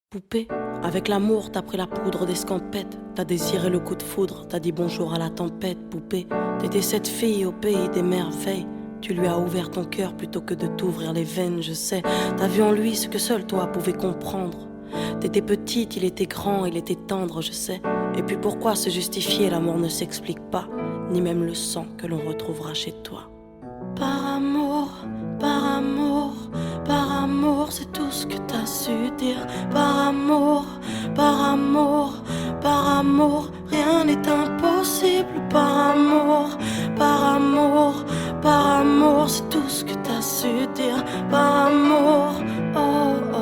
Poupée, avec l'amour t'as pris la poudre d'escampette. T'as désiré le coup de foudre, t'as dit bonjour à la tempête. Poupée, t'étais cette fille au pays des merveilles. Tu lui as ouvert ton cœur plutôt que de t'ouvrir les veines, je sais. T'as vu en lui ce que seul toi pouvais comprendre. T'étais petite, il était grand, il était tendre, je sais. Et puis pourquoi se justifier, l'amour ne s'explique pas, ni même le sang que l'on retrouvera chez toi. Par amour, par amour, par amour, c'est tout ce que t'as su dire. Par amour, par amour, par amour, rien n'est impossible. Par amour, par amour, par amour, c'est tout ce que t'as su dire. Par amour, oh oh.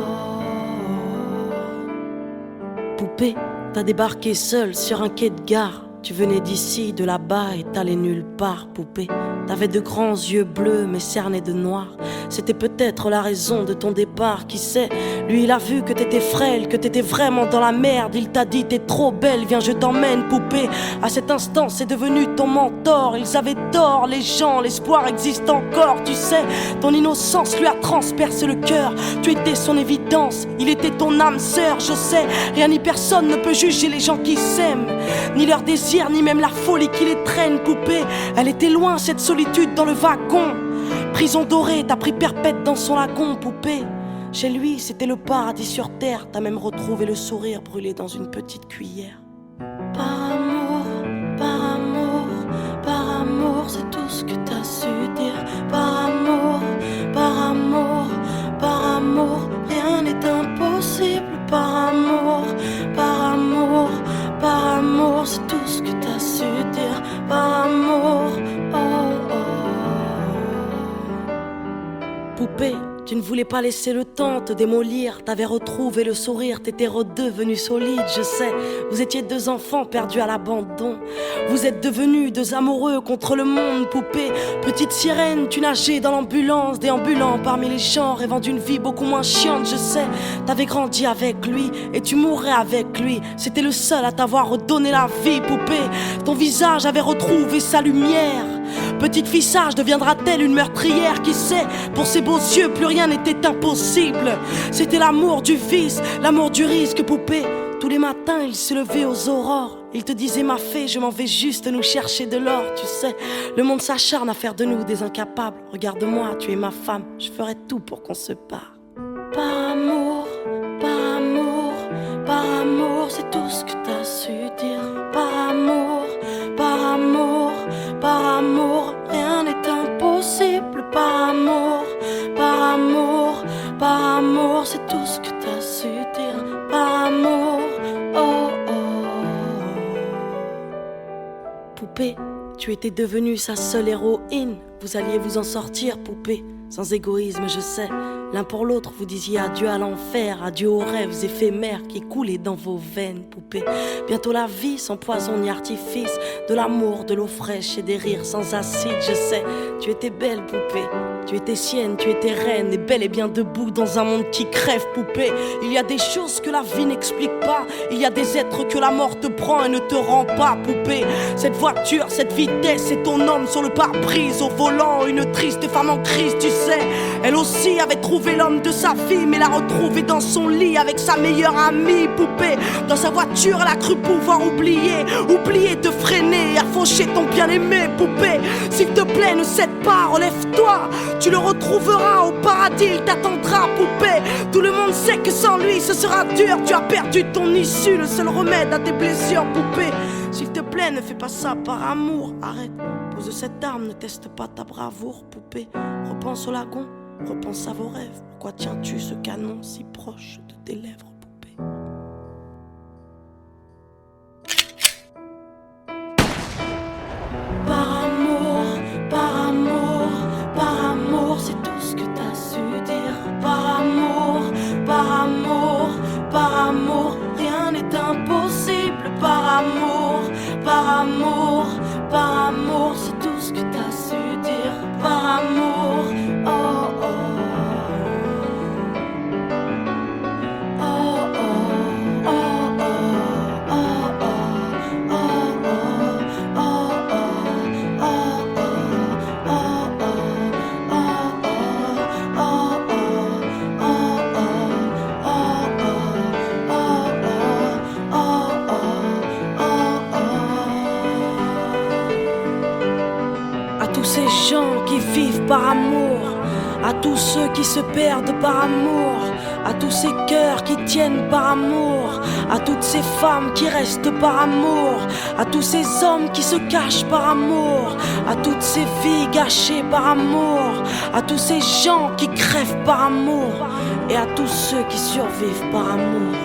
Poupée, t'as débarqué seule sur un quai de gare. Tu venais d'ici, de là-bas et t'allais nulle part, poupée. T'avais de grands yeux bleus mais cernés de noir. C'était peut-être la raison de ton départ, qui sait. Lui il a vu que t'étais frêle, que t'étais vraiment dans la merde. Il t'a dit t'es trop belle, viens je t'emmène, poupée. À cet instant c'est devenu ton mentor. Ils avaient tort les gens, l'espoir existe encore, tu sais. Ton innocence lui a transpercé le cœur. Tu étais son évidence, il était ton âme sœur, je sais. Rien ni personne ne peut juger les gens qui s'aiment, ni leur désir, ni même la folie qui les traîne, poupée. Elle était loin cette solitude dans le wagon. Prison dorée, t'as pris perpète dans son lagon, poupée. Chez lui, c'était le paradis sur terre. T'as même retrouvé le sourire brûlé dans une petite cuillère. Par amour, par amour, par amour, c'est tout ce que t'as su dire. Par amour, par amour, par amour, rien n'est impossible. Par amour, par amour, par amour, c'est tout ce que t'as su dire. Par amour, oh oh. Poupée, tu ne voulais pas laisser le temps te démolir. T'avais retrouvé le sourire, t'étais redevenu solide, je sais. Vous étiez deux enfants perdus à l'abandon. Vous êtes devenus deux amoureux contre le monde, poupée. Petite sirène, tu nageais dans l'ambulance, déambulant parmi les gens, rêvant d'une vie beaucoup moins chiante, je sais. T'avais grandi avec lui et tu mourrais avec lui. C'était le seul à t'avoir redonné la vie, poupée. Ton visage avait retrouvé sa lumière. Petite fille sage deviendra-t-elle une meurtrière? Qui sait, pour ses beaux yeux plus rien n'était impossible. C'était l'amour du vice, l'amour du risque, poupée. Tous les matins il se levait aux aurores. Il te disait ma fée, je m'en vais juste nous chercher de l'or. Tu sais, le monde s'acharne à faire de nous des incapables. Regarde-moi, tu es ma femme, je ferai tout pour qu'on se parle. Par amour, par amour, par amour, c'est tout ce que t'as su dire. Par amour, par amour, par amour, rien n'est impossible. Par amour, par amour, par amour, c'est tout ce que t'as su dire. Par amour, oh oh. Poupée, tu étais devenue sa seule héroïne. Vous alliez vous en sortir, poupée, sans égoïsme, je sais. L'un pour l'autre, vous disiez adieu à l'enfer, adieu aux rêves éphémères qui coulaient dans vos veines, poupée. Bientôt la vie sans poison ni artifice, de l'amour, de l'eau fraîche et des rires sans acide, je sais. Tu étais belle, poupée. Tu étais sienne, tu étais reine, et bel et bien debout dans un monde qui crève, poupée. Il y a des choses que la vie n'explique pas. Il y a des êtres que la mort te prend et ne te rend pas, poupée. Cette voiture, cette vitesse, c'est ton homme sur le pare-brise. Au volant, une triste femme en crise, tu sais. Elle aussi avait trouvé l'homme de sa vie, mais l'a retrouvé dans son lit avec sa meilleure amie, poupée. Dans sa voiture, elle a cru pouvoir oublier de freiner, à faucher ton bien-aimé, poupée. S'il te plaît, ne cède pas, relève-toi. Tu le retrouveras au paradis, il t'attendra, poupée. Tout le monde sait que sans lui ce sera dur. Tu as perdu ton issue, le seul remède à tes blessures, poupée. S'il te plaît, ne fais pas ça par amour, arrête. Pose cette arme, ne teste pas ta bravoure, poupée. Repense au lagon, repense à vos rêves. Pourquoi tiens-tu ce canon si proche de tes lèvres? Par amour, c'est tout ce que t'as su dire. Par amour, rien n'est impossible. Par amour, c'est tout ce que t'as su dire. Par amour, oh oh. Par amour, à tous ceux qui se perdent par amour, à tous ces cœurs qui tiennent par amour, à toutes ces femmes qui restent par amour, à tous ces hommes qui se cachent par amour, à toutes ces vies gâchées par amour, à tous ces gens qui crèvent par amour, et à tous ceux qui survivent par amour.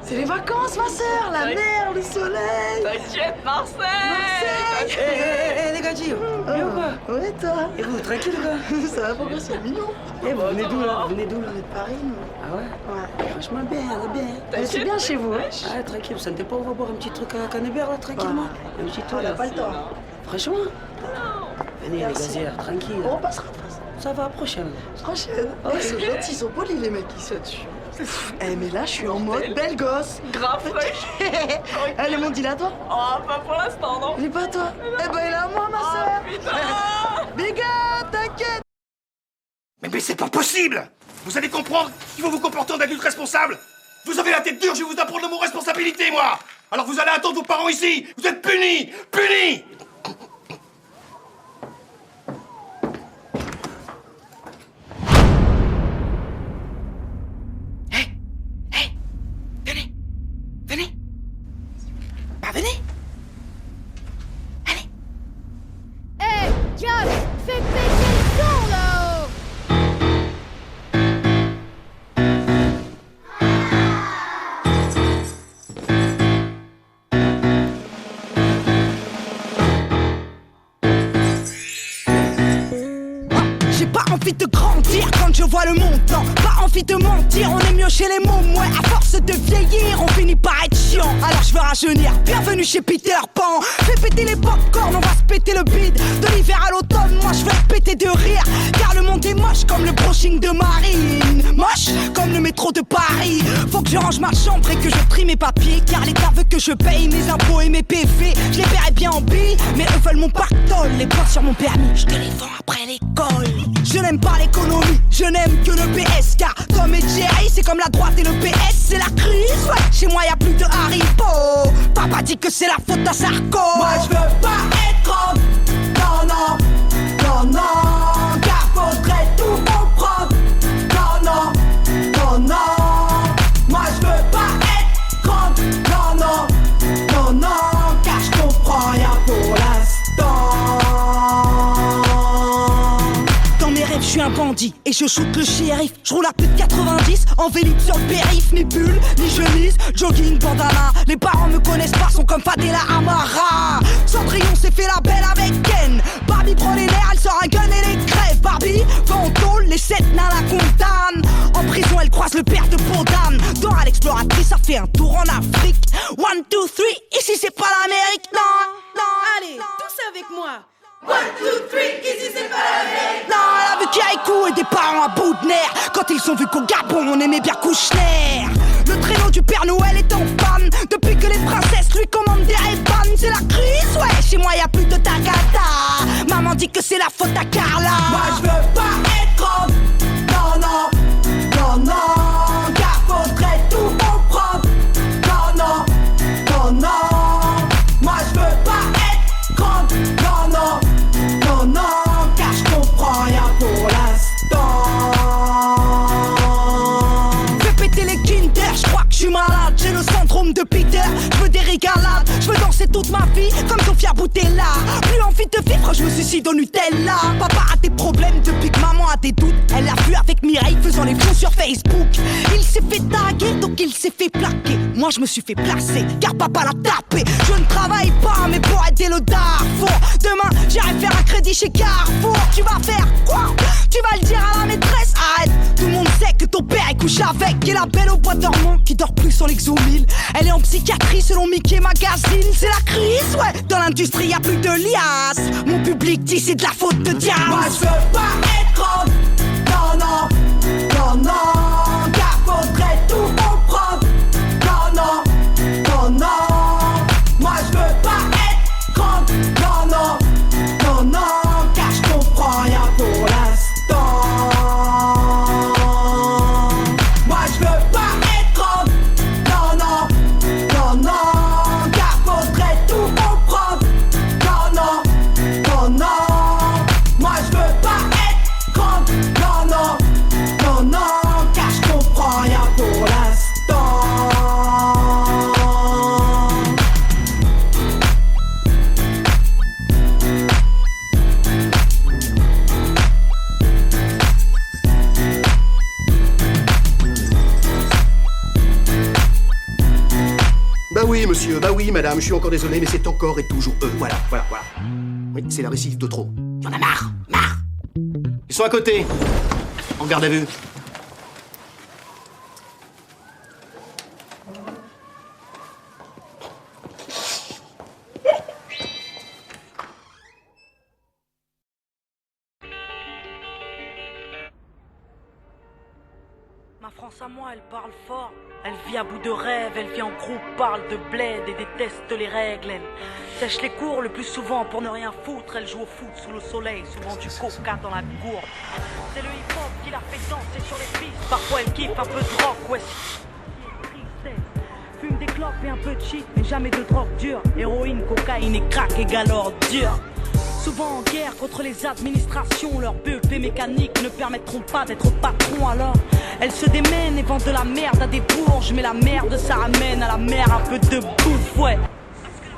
C'est les vacances, ma sœur, la mer, le soleil. T'inquiète, Marseille. Hé, les gars, bien ou quoi? Ouais, toi. Et vous, tranquille ou quoi? Ça va, pourquoi c'est mignon? Eh, vous venez d'où là? Vous venez d'où là? On est de Paris, nous. Ah ouais? Ouais, franchement, bien, bien. C'est bien chez vous, hein? Ah, tranquille, vous sentez pas, on va boire un petit truc à Canebert, là, tranquillement? Un petit tour, là, pas le temps. Franchement? Venez, les gazières, tranquille. On passera. Ça va, prochaine. Prochaine? Oh, ils sont gentils, ils sont polis, les mecs qui sautent dessus. Eh mais là je suis en mode belle gosse. Grave fraîche. Elle est mon deal à toi? Oh pas pour l'instant non. Il est pas à toi? Eh ben il est à moi ma soeur. Big up, t'inquiète. Mais c'est pas possible! Vous allez comprendre qu'il faut vous comporter en adulte responsable! Vous avez la tête dure, je vais vous apprendre de mon responsabilité, moi! Alors vous allez attendre vos parents ici! Vous êtes punis! Punis! Venez! Allez! Hey, Josh, fais péter le son là-haut! J'ai pas envie de grandir quand je vois le montant. Pas envie de mentir, on est mieux chez les mômes. Ouais, à force de vieillir, on finit par être chiant. Alors je veux rajeunir, bienvenue chez Peter Pan. Fais péter les popcorn, on va se péter le bide. De l'hiver à l'automne, moi je vais péter de rire. Car le monde est moche comme le brushing de Marine. Moche comme le métro de Paris. Faut que je range ma chambre et que je trie mes papiers. Car l'État veut que je paye mes impôts et mes PV. Je les paierai bien en billes, mais eux veulent mon pactole. Les points sur mon permis, je te les vends après l'école. Je n'aime pas l'économie, je n'aime que le PS. Car Tom et Jerry, c'est comme la droite et le PS, c'est la crise. Ouais, chez moi y'a plus de Haribo. Papa dit que c'est la faute à Sarko. Moi je veux pas être grande. Non, non, non, non. Car faudrait tout comprendre. Non, non, non, non. Moi je veux pas être grande. Non, non, non, non. Car je comprends rien pour l'instant. Je suis un bandit et je shoot le shérif. Je roule à plus de 90 en vélib sur le périph'. Ni bulle, ni chemise, jogging, bandana. Les parents me connaissent pas, sont comme Fadela Amara. Cendrillon s'est fait la belle avec Ken. Barbie prend les nerfs, elle sort un gun et les crève. Barbie va en tôle, les 7 nains la condamnent. En prison elle croise le père de Podane. Dans à l'exploratrice, ça fait un tour en Afrique. 1, 2, 3, ici c'est pas l'Amérique, non, non. Allez, tous avec moi. 1, 2, 3, ici c'est pas l'Amérique. Non, elle a vu Kirikou et des parents à bout de nerfs. Quand ils sont vus qu'au Gabon, on aimait bien Kouchner. Le traîneau du Père Noël est en panne. Depuis que les princesses lui commandent des Ray-Ban. C'est la crise, ouais, chez moi y'a plus de tagada. Maman dit que c'est la faute à Carla. Moi je veux pas être grande. Non, non, non, non. Car faudrait tout comprendre. Non, non, non, non. Moi je veux pas être grande. Non, non, non, non. Car je comprends rien pour l'instant. Fais péter les Kinder, je crois que je suis malade. J'ai le syndrome de Peter, je veux des régalades. Je veux danser toute ma vie comme Sofia Boutella. Plus envie de vivre, je me suicide au Nutella. Papa a des problèmes depuis que maman a des doutes. Elle l'a vu avec Mireille faisant les fous sur Facebook. Il s'est fait taguer donc il s'est fait plaquer. Moi je me suis fait placer car papa l'a tapé. Je ne travaille pas mais pour aider le Darfour. Demain j'irai faire un crédit chez Carrefour. Tu vas faire quoi? Tu vas le dire à la maîtresse? Arrête, tout le monde sait que ton père est couché avec. Et la belle au bois dormant qui dort plus sans l'exomile. Elle est en psychiatrie selon Mickey Magazine. C'est la crise, ouais. Dans l'industrie y'a plus de liasses. Mon public dit c'est de la faute de Diaz. Moi je veux pas être grande. Non, non, non, non. Car faudrait tout comprendre. Non, non, non, non. Moi je veux pas être grande. Non, non, non, non. Car je comprends rien pour l'instant. Moi je veux pas être grande. Non, non, non, non. Car faudrait tout comprendre. Non, non, non, non. Moi je veux pas être grande. Non, non, non, non. Car je comprends rien pour l'instant. Bah oui, monsieur, bah oui, madame, je suis encore désolé, mais c'est encore et toujours eux. Voilà, voilà, voilà. Oui, c'est la récidive de trop. Y'en a marre, marre. Ils sont à côté. En garde à vue. Ma France à moi, elle parle fort. Elle vit à bout de rêve, elle vit en groupe, parle de bled et déteste les règles. Elle sèche les cours le plus souvent pour ne rien foutre. Elle joue au foot sous le soleil, souvent du coca dans la gourde. C'est le hip-hop qui la fait danser sur les pistes. Parfois elle kiffe un peu de rock, ouais. Fume des clopes et un peu de shit, mais jamais de drogue dure. Héroïne, cocaïne et crack égale ordure. Souvent en guerre contre les administrations, leurs BEP mécaniques ne permettront pas d'être patron. Alors elles se démènent et vendent de la merde à des bourges, mais la merde ça ramène à la mer un peu de bouffe, ouais. Parce que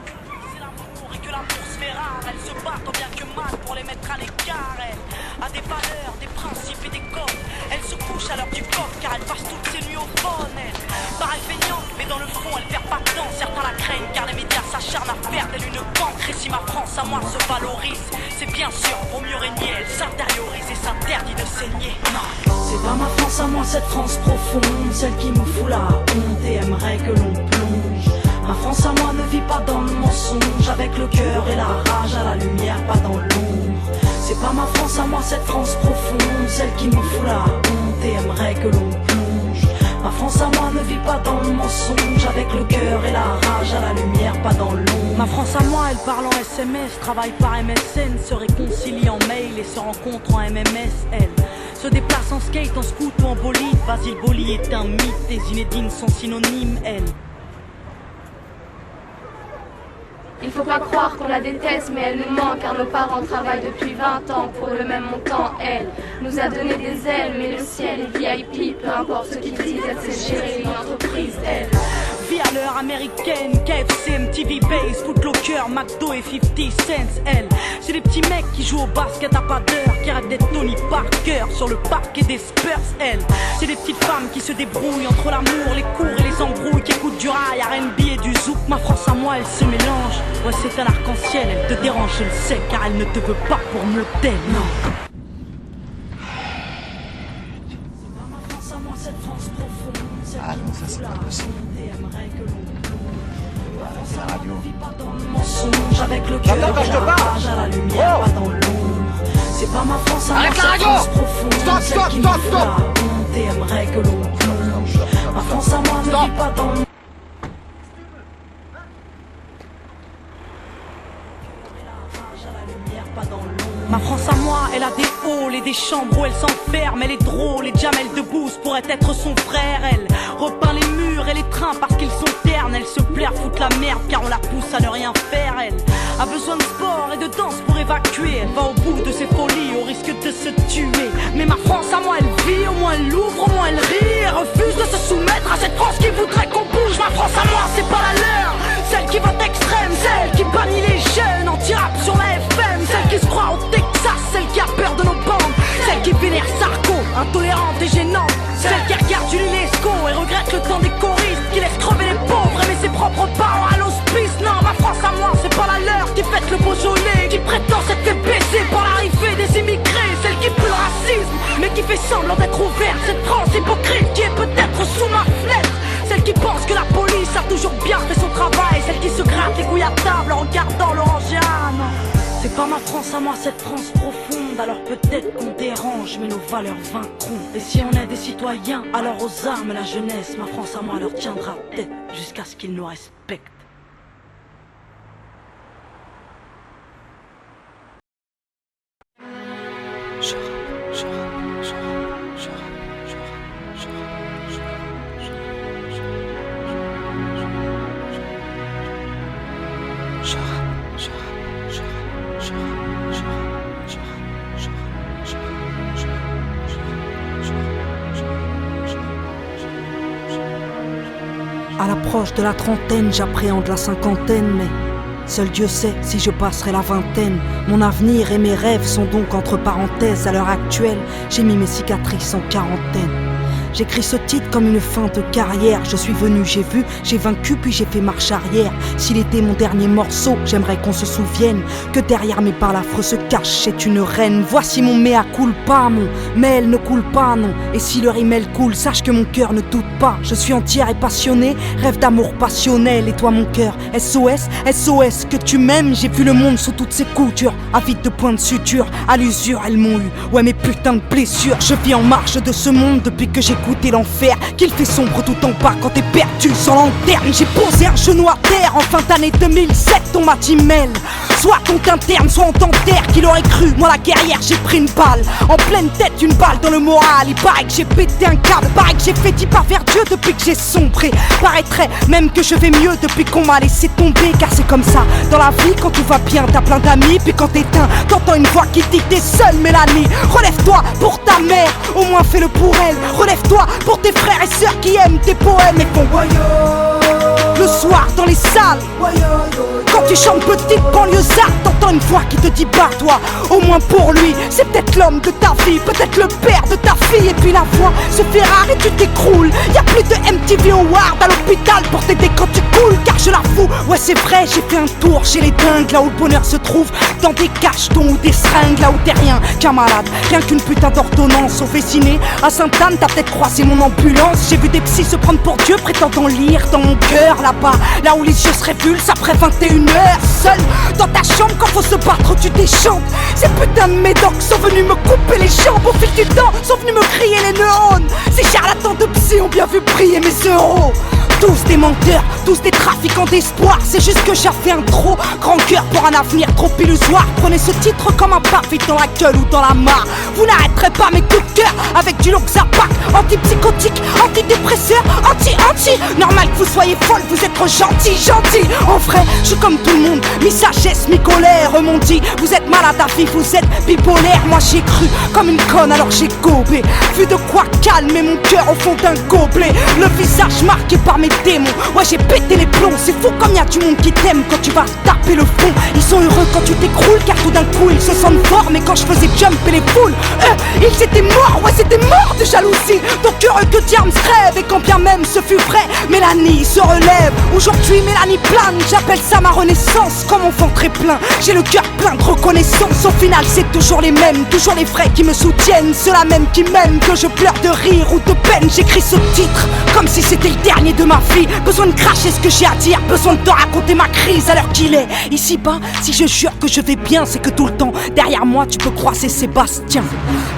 c'est l'amour et que l'amour se fait rare. Elles se battent tant bien que mal pour les mettre à l'écart. Elles a des valeurs, des principes et des codes. Elles se couchent à l'heure du coq car elles passent toutes ces nuits au phone. Elles paraissent feignantes mais dans le fond elles perdent pas de temps. Certains la craignent car les médias s'acharnent à faire d'elle une cancre. Et si ma France à moi se valorise, c'est bien sûr pour mieux régner. Elle s'intériorise et s'interdit de saigner. Non, c'est pas ma France à moi, cette France profonde, celle qui me fout la honte et aimerait que l'on plonge. Ma France à moi ne vit pas dans le mensonge, avec le cœur et la rage à la lumière, pas dans l'ombre. C'est pas ma France à moi, cette France profonde, celle qui me fout la honte et aimerait que l'on plonge. Ma France à moi ne vit pas dans le mensonge, avec le cœur et la rage à la lumière, pas dans l'ombre. Ma France à moi, elle parle en SMS, travaille par MSN, se réconcilie en mail et se rencontre en MMS, elle se déplace en skate, en scoot ou en bolide. Basile Boli est un mythe, et Zinedine sont synonymes, elle. Il faut pas croire qu'on la déteste, mais elle nous manque car nos parents travaillent depuis 20 ans pour le même montant. Elle nous a donné des ailes, mais le ciel est VIP, peu importe ce qu'ils disent, elle sait gérer une entreprise, elle. Vie à l'heure américaine, KFC, MTV Base, Footlocker, McDo et 50 cents, elle. C'est des petits mecs qui jouent au basket à pas d'heure, qui rêvent d'être Tony Parker sur le parquet des Spurs, elle. C'est des petites femmes qui se débrouillent entre l'amour, les cours et les embrouilles, qui écoutent du rail, R&B et du zouk. Ma France à moi, elle se mélange. Ouais, c'est un arc-en-ciel, elle te dérange, je le sais, car elle ne te veut pas pour modèle, non. Ah non, ça c'est pas possible. La radio. Avec le cœur Attends, quand je te parle. à la lumière, pas dans l'ombre. C'est pas ma France à moi, arrête la radio. Stop. Et aimerait que l'on plonge. Ma France à moi ne vis pas dans le... Ma France à moi, elle a des halls et des chambres où elle s'enferme. Elle est drôle et Jamel Debbouze pourrait être son frère. Elle repeint les murs et les trains parce qu'ils sont ternes. Elle se plaire foutre la merde car on la pousse à ne rien faire. Elle a besoin de sport et de danse pour évacuer. Elle va au bout de ses folies au risque de se tuer. Mais ma France à moi, elle vit, au moins elle l'ouvre, au moins elle rit. Elle refuse de se soumettre à cette France qui voudrait qu'on bouge. Ma France à moi, c'est pas la leur, celle qui vote extrême, celle qui bannit les jeunes anti-rap sur la FM, celle qui se croit au Texas, celle qui a peur de nos bandes, celle qui vénère Sarko, intolérante et gênante, celle qui regarde Julie Lescaut et regrette le temps des choristes, qui laisse crever les pauvres, aimer ses propres parents à l'hospice. Non, ma France à moi, c'est pas la leur, qui fête le Beaujolais, qui prétend s'être fait baiser par l'arrivée des immigrés, celle qui pue le racisme, mais qui fait semblant d'être ouverte, cette France hypocrite qui est peut-être sous ma fenêtre, celle qui pense que la police a toujours bien fait son travail, celle qui se gratte les couilles à table en regardant l'Orangeade. C'est pas ma France à moi, cette France profonde. Alors peut-être qu'on dérange, mais nos valeurs vaincront. Et si on est des citoyens, alors aux armes la jeunesse. Ma France à moi leur tiendra tête jusqu'à ce qu'ils nous respectent. À l'approche de la trentaine, j'appréhende la cinquantaine, mais seul Dieu sait si je passerai la vingtaine. Mon avenir et mes rêves sont donc entre parenthèses. À l'heure actuelle, j'ai mis mes cicatrices en quarantaine. J'écris ce titre comme une fin de carrière. Je suis venu, j'ai vu, j'ai vaincu, puis j'ai fait marche arrière. S'il était mon dernier morceau, j'aimerais qu'on se souvienne que derrière mes balafres se cache, c'est une reine. Voici mon mea culpa, mon mail ne coule pas, non. Et si le rimel coule, sache que mon cœur ne doute pas. Je suis entière et passionnée, rêve d'amour passionnel. Et toi mon cœur, SOS, SOS, que tu m'aimes. J'ai vu le monde sous toutes ses coutures, avide de points de suture. À l'usure, elles m'ont eu, ouais mes putains de blessures. Je vis en marge de ce monde depuis que j'ai goûté l'enfer, qu'il fait sombre tout en bas quand t'es perdu sans lanterne. J'ai posé un genou à terre en fin d'année 2007, on m'a dit mêle. Soit on t'interne, soit on t'enterre. Qu'il aurait cru, moi la guerrière, j'ai pris une balle en pleine tête, une balle dans le moral. Il paraît que j'ai pété un câble, paraît que j'ai fait 10 pas vers Dieu depuis que j'ai sombré. Paraîtrait même que je vais mieux depuis qu'on m'a laissé tomber. Car c'est comme ça, dans la vie, quand tout va bien, t'as plein d'amis. Puis quand t'éteins, t'entends une voix qui dit que t'es seule, Mélanie. Relève-toi pour ta mère, au moins fais-le pour elle. Relève-toi pour tes frères et sœurs qui aiment tes poèmes et font le soir dans les salles. Quand tu chantes petite banlieusarde, t'entends une voix qui te dit barre-toi. Au moins pour lui, c'est peut-être l'homme de ta vie, peut-être le père de ta fille. Et puis la voix se fait rare et tu t'écroules. Y'a plus de MTV Award à l'hôpital pour t'aider quand tu coules. Car je la fous, ouais c'est vrai, j'ai fait un tour chez les dingues. Là où le bonheur se trouve, dans des cachetons ou des seringues. Là où t'es rien qu'un malade, rien qu'une putain d'ordonnance. Au Véciné, à Sainte-Anne, t'as peut-être croisé mon ambulance. J'ai vu des psys se prendre pour Dieu, prétendant lire dans mon cœur. Là-bas, là où les yeux se révulsent après 21h. Seul dans ta chambre quand faut se battre tu déchantes. Ces putains de médocs sont venus me couper les jambes. Au fil du temps sont venus me crier les neurones. Ces charlatans de psy ont bien vu briller mes euros. Tous des menteurs, tous des trafiquants d'espoir. C'est juste que j'ai fait un trop grand cœur pour un avenir trop illusoire. Prenez ce titre comme un parfait dans la gueule ou dans la mare. Vous n'arrêterez pas mes coups de cœur avec du Loxapac, antipsychotique, antidépresseur, anti. Normal que vous soyez folle, vous êtes trop gentil. En vrai, je suis comme tout le monde, mi-sagesse, mi-colère. M'ont dit, vous êtes malade à vie, vous êtes bipolaire. Moi j'y ai cru comme une conne, alors j'ai gobé. Vu de quoi calmer mon cœur au fond d'un gobelet. Le visage marqué par mes démons, ouais j'ai pété les plombs. C'est fou comme y'a du monde qui t'aime quand tu vas taper le fond. Ils sont heureux quand tu t'écroules, car tout d'un coup ils se sentent forts. Mais quand je faisais jumper les foules, ils étaient morts, ouais c'était mort de jalousie. Donc heureux que Diams rêve, et quand bien même ce fut vrai, Mélanie se relève. Aujourd'hui Mélanie plane, j'appelle ça ma renaissance. Comme mon ventre est plein, j'ai le cœur plein de reconnaissance. Au final c'est toujours les mêmes, toujours les vrais qui me soutiennent. Ceux-là même qui m'aiment, que je pleure de rire ou de peine. J'écris ce titre comme si c'était le dernier de ma vie. Besoin de cracher ce que j'ai à dire, besoin de te raconter ma crise à l'heure qu'il est. Ici-bas, si je jure que je vais bien, c'est que tout le temps, derrière moi, tu peux croiser Sébastien.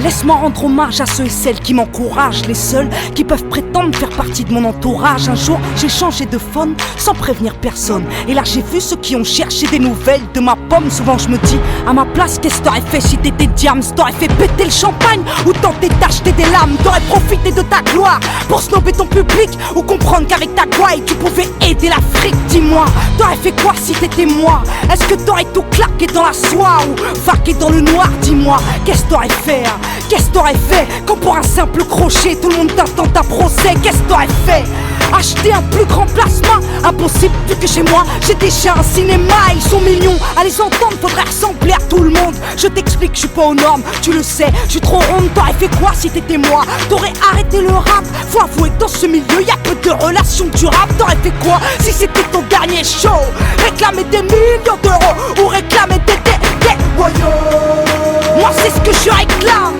Laisse-moi rendre hommage à ceux et celles qui m'encouragent, les seuls qui peuvent prétendre faire partie de mon entourage. Un jour, j'ai changé de phone sans prévenir personne. Et là, j'ai vu ceux qui ont cherché des nouvelles de ma pomme. Souvent, je me dis, à ma place, qu'est-ce que t'aurais fait si t'étais Diams? T'aurais fait péter le champagne ou tenter d'acheter des lames? T'aurais profité de ta gloire pour snober ton public ou comprendre qu'avec ta gouaille, tu pouvais aider l'Afrique? Dis-moi, t'aurais fait quoi si t'étais moi? Est-ce que t'aurais tout claqué dans la soie ou vaqué dans le noir? Dis-moi, qu'est-ce que t'aurais fait hein? Qu'est-ce que t'aurais fait quand pour un simple crochet tout le monde t'attend à procès? Qu'est-ce que t'aurais fait? Acheter un plus grand plasma? Impossible vu que chez moi j'ai déjà un cinéma. Ils sont millions à les entendre, faudrait ressembler à tout le monde. Je t'explique, je suis pas aux normes, tu le sais, je suis trop ronde. T'aurais fait quoi si t'étais moi? T'aurais arrêté le rap? Faut avouer que dans ce milieu y'a peu de relations durables. T'aurais fait quoi si c'était ton dernier show? Réclamer des millions d'euros ou réclamer des moi c'est ce que je réclame.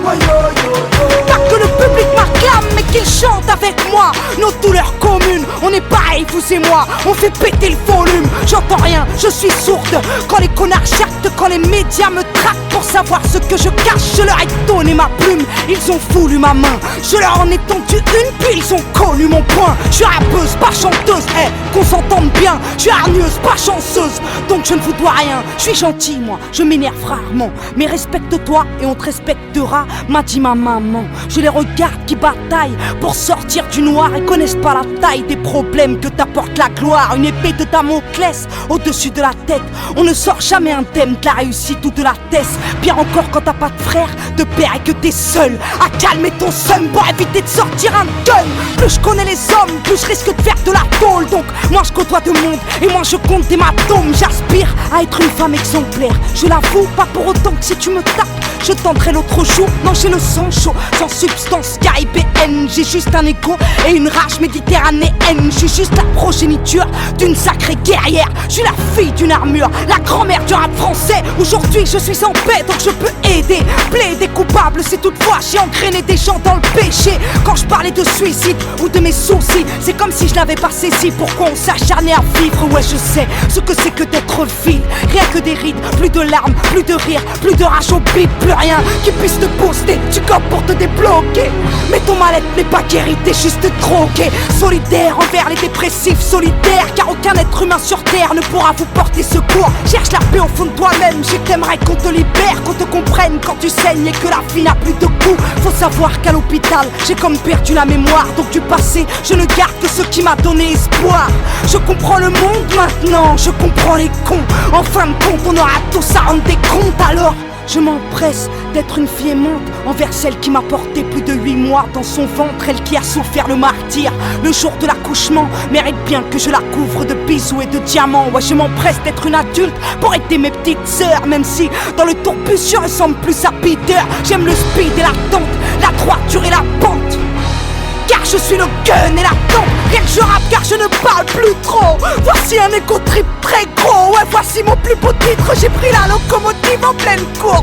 Pas que le public m'acclame, mais qu'il chante avec moi nos douleurs communes. On est pareil, vous et moi, on fait péter le volume. J'entends rien, je suis sourde. Quand les connards jactent, quand les médias me traquent pour savoir ce que je cache, je leur ai donné ma plume, ils ont voulu ma main. Je leur en ai tendu une, puis ils ont connu mon poing. Je suis rappeuse, pas chanteuse, qu'on s'entende bien. Je suis hargneuse, pas chanceuse, donc je ne vous dois rien. Je suis gentil, moi, je m'énerve rarement, mais respecte-toi et on te respectera, m'a dit ma maman. Je les regarde qui bataillent pour sortir du noir et connaissent pas la taille des problèmes que t'apporte la gloire. Une épée de Damoclès au-dessus de la tête. On ne sort jamais indemne de la réussite ou de la thèse. Pire encore quand t'as pas de frère, de père et que t'es seul à calmer ton seum pour éviter de sortir un gun. Plus je connais les hommes, plus je risque de faire de la tôle. Donc moi je côtoie de monde et moi je compte des matomes. J'aspire à être une femme exemplaire, je l'avoue, pas pour autant que si tu me tapes je tendrai l'autre jour. Non, j'ai le sang chaud, sans substance caribéenne. J'ai juste un égo et une rage méditerranéenne. Je suis juste la progéniture d'une sacrée guerrière. Je suis la fille d'une armure, la grand-mère du rap français. Aujourd'hui je suis en paix, donc je peux aider. Plaider coupable si toutefois j'ai engrainé des gens dans le péché. Quand je parlais de suicide ou de mes soucis, c'est comme si je l'avais pas saisi. Pourquoi on s'acharnait à vivre? Ouais, je sais ce que c'est que d'être vide. Rien que des rides, plus de larmes, plus de rire, plus de rage au bide, plus rien qui puisse te booster, tu copes pour te débloquer. Mais ton mal-être n'est pas guéri, t'es juste drogué. Solidaire envers les dépressifs, solitaires, car aucun être humain sur terre ne pourra vous porter secours. Cherche la paix au fond de toi-même, je t'aimerais qu'on te libère, qu'on te comprenne quand tu saignes et que la vie n'a plus de goût. Faut savoir qu'à l'hôpital, j'ai comme perdu la mémoire, donc du passé, je ne garde que ce qui m'a donné espoir. Je comprends le monde maintenant, je comprends les cons. En fin de compte, on aura tous à rendre des comptes alors. Je m'empresse d'être une fille aimante envers celle qui m'a porté plus de 8 mois dans son ventre, elle qui a souffert le martyre. Le jour de l'accouchement mérite bien que je la couvre de bisous et de diamants. Ouais, je m'empresse d'être une adulte pour aider mes petites sœurs, même si dans le tourbus je ressemble plus à Peter. J'aime le speed et la tente, la droiture et la pente, car je suis le gun et la tente. Rien que je rappe car je ne parle plus trop. Voici un égo trip très gros. Ouais, voici mon plus beau titre. J'ai pris la locomotive en pleine course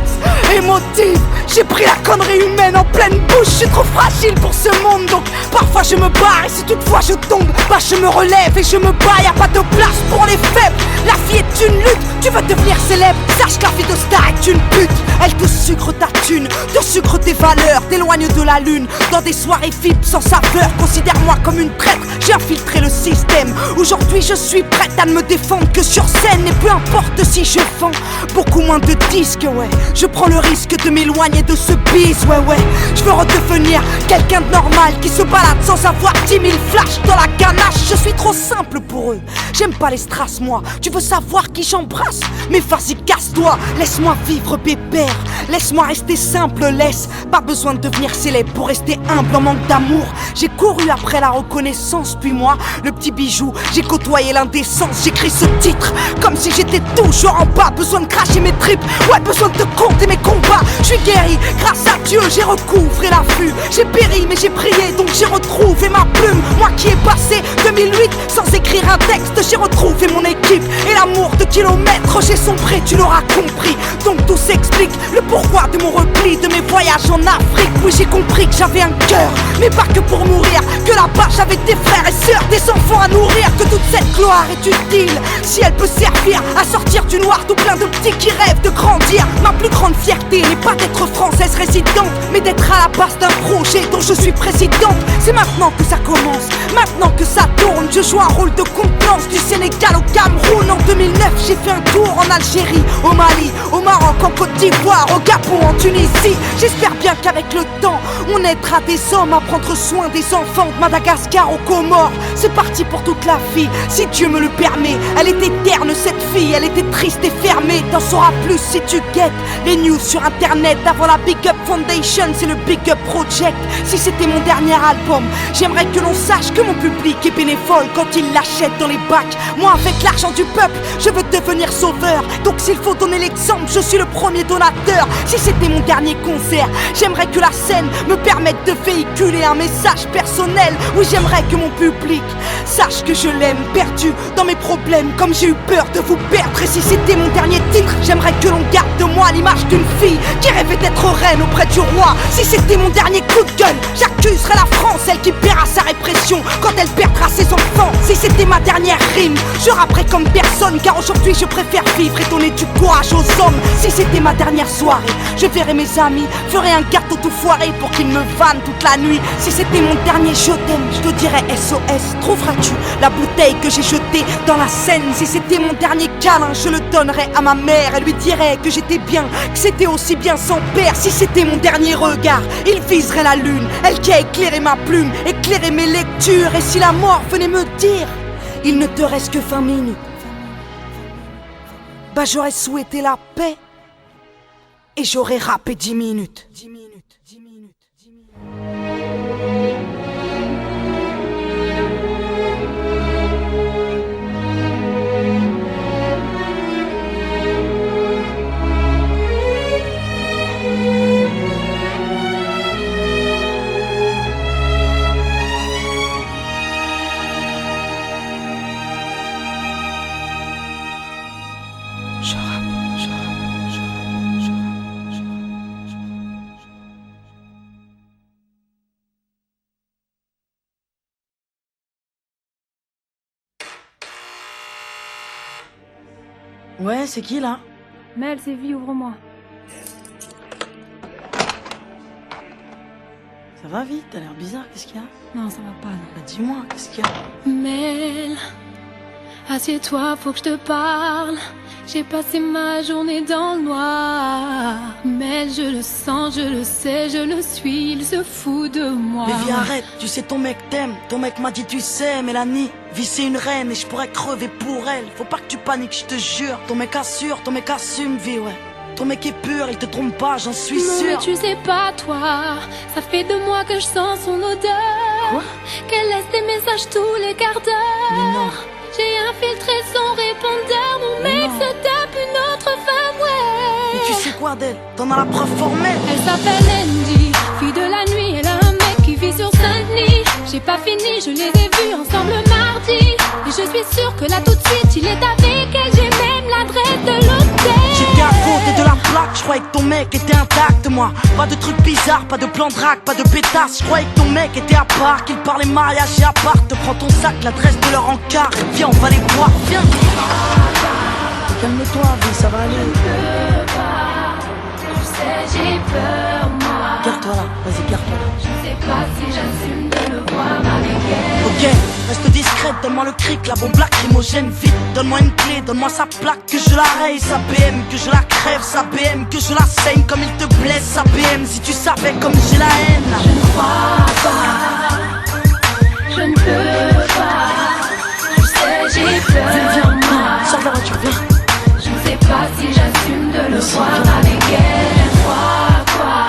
émotive, j'ai pris la connerie humaine en pleine bouche. Je suis trop fragile pour ce monde, donc parfois je me barre. Et si toutefois je tombe, bah je me relève et je me bats. Y'a pas de place pour les faibles, la vie est une lutte. Tu veux devenir célèbre, sache que la vie de star est une pute. Elle te sucre ta thune, te sucre tes valeurs, t'éloigne de la lune dans des soirées VIP sans saveur. Considère-moi comme une traître, j'ai infiltré le système. Aujourd'hui je suis prête à ne me défendre que sur scène. Et peu importe si je vends beaucoup moins de disques, ouais, je prends le risque de m'éloigner de ce bis, ouais. Je veux redevenir quelqu'un de normal qui se balade sans avoir 10 000 flashs dans la ganache. Je suis trop simple pour eux, j'aime pas les strass moi. Tu veux savoir qui j'embrasse? Mais vas-y casse-toi, laisse-moi vivre pépère. Laisse-moi rester simple, laisse pas besoin de devenir célèbre pour rester humble en manque d'amour. J'ai couru après la reconnaissance, puis moi, le petit bijou, j'ai côtoyé l'indécence. J'écris ce titre comme si j'étais toujours en bas. Besoin de cracher mes tripes, ouais, besoin de compter mes combats. Je suis guéri, grâce à Dieu, j'ai recouvré l'affût. J'ai péri, mais j'ai prié, donc j'ai retrouvé ma plume. Moi qui ai passé 2008 sans écrire un texte, j'ai retrouvé mon équipe et l'amour de kilomètres. J'ai sombré, tu l'auras compris, donc tout s'explique. Le Pourquoi de mon repli, de mes voyages en Afrique? Oui, j'ai compris que j'avais un cœur, mais pas que pour mourir. Que là-bas j'avais des frères et sœurs, des enfants à nourrir. Que toute cette gloire est utile si elle peut servir à sortir du noir tout plein de petits qui rêvent de grandir. Ma plus grande fierté n'est pas d'être française résidente, mais d'être à la base d'un projet dont je suis présidente. C'est maintenant que ça commence, maintenant que ça tourne. Je joue un rôle de contenance du Sénégal au Cameroun. En 2009 j'ai fait un tour en Algérie, au Mali, au Maroc, en Côte d'Ivoire, au Gabon, en Tunisie. J'espère bien qu'avec le temps on aidera des hommes à prendre soin des enfants de Madagascar aux Comores. C'est parti pour toute la vie, si Dieu me le permet. Elle était terne cette fille, elle était triste et fermée. T'en sauras plus si tu guettes les news sur internet. Avant la Big Up Foundation, c'est le Big Up Project. Si c'était mon dernier album, j'aimerais que l'on sache que mon public est bénévole quand il l'achète dans les bacs. Moi avec l'argent du peuple, je veux devenir sauveur. Donc s'il faut donner l'exemple, je suis le premier donateur. Si c'était mon dernier concert, j'aimerais que la scène me permette de véhiculer un message personnel. Oui, j'aimerais que mon public sache que je l'aime, perdu dans mes problèmes comme j'ai eu peur de vous perdre. Et si c'était mon dernier titre, j'aimerais que l'on garde de moi l'image d'une fille qui rêvait d'être reine auprès du roi. Si c'était mon dernier coup de gueule, j'accuserais la France, elle qui paiera sa répression quand elle perdra ses enfants. Si c'était ma dernière rime, je rapperais comme personne, car aujourd'hui je préfère vivre et donner du courage aux hommes. Si c'était ma dernière soirée, je verrais mes amis, ferais un gâteau tout foiré pour qu'ils me vannent toute la nuit. Si c'était mon dernier je t'aime, je te dirais SOS. Trouveras-tu la bouteille que j'ai jetée dans la Seine? Si c'était mon dernier câlin, je le donnerais à ma mère. Elle lui dirait que j'étais bien, que c'était aussi bien sans père. Si c'était mon dernier regard, il viserait la lune, elle qui a éclairé ma plume, éclairé mes lectures. Et si la mort venait me dire il ne te reste que 20 minutes, bah j'aurais souhaité la paix et j'aurais rappé 10 minutes. Ouais, c'est qui là? Mel, c'est vie, ouvre-moi. Ça va vite, t'as l'air bizarre, qu'est-ce qu'il y a? Non, ça va pas, non. Bah dis-moi, qu'est-ce qu'il y a? Mel, assieds-toi, faut que je te parle. J'ai passé ma journée dans le noir. Mel, je le sens, je le sais, je le suis, il se fout de moi. Mais viens, arrête, tu sais ton mec t'aime. Ton mec m'a dit tu sais, Mélanie, vie c'est une reine et je pourrais crever pour elle. Faut pas que tu paniques, je te jure. Ton mec assure, ton mec assume, vie, ouais. Ton mec est pur, il te trompe pas, j'en suis non, sûr. Mais tu sais pas, toi, ça fait 2 mois que je sens son odeur. Quoi? Qu'elle laisse des messages tous les quarts d'heure. Mais non. J'ai infiltré son répondeur, mon mec se tape une autre femme, ouais. Mais tu sais quoi d'elle? T'en as la preuve formelle. Elle s'appelle Andy, fille de la nuit, elle a un mec qui vit sur Saint-Denis. J'ai pas fini, je les ai vus ensemble mardi. Et je suis sûre que là tout de suite il est avec elle. J'ai même l'adresse de l'hôtel. J'étais à côté de la plaque, je croyais que ton mec était intact, moi. Pas de trucs bizarres, pas de plan de drague, pas de pétasse. Je croyais que ton mec était à part, qu'il parlait mariage et à part. Te prends ton sac, l'adresse de leur encart. Viens, on va les voir, viens. Calme-toi, vie, ça va aller. Je peux pas, tu sais j'ai peur moi. Garde-toi là, vas-y, garde-toi là. Je sais pas si j'assume de le voir avec elle. Ok, reste discrète, donne-moi le cric, la bombe lacrymogène, vite. Donne-moi une clé, donne-moi sa plaque, que je la raye, sa BM, que je la crève, sa BM, que je la saigne comme il te blesse, sa BM, si tu savais comme j'ai la haine. Je ne crois pas, je ne peux pas, tu sais j'ai peur. Viens, sors de la voiture, viens. Je ne sais pas si j'assume de le voir avec elle. Quoi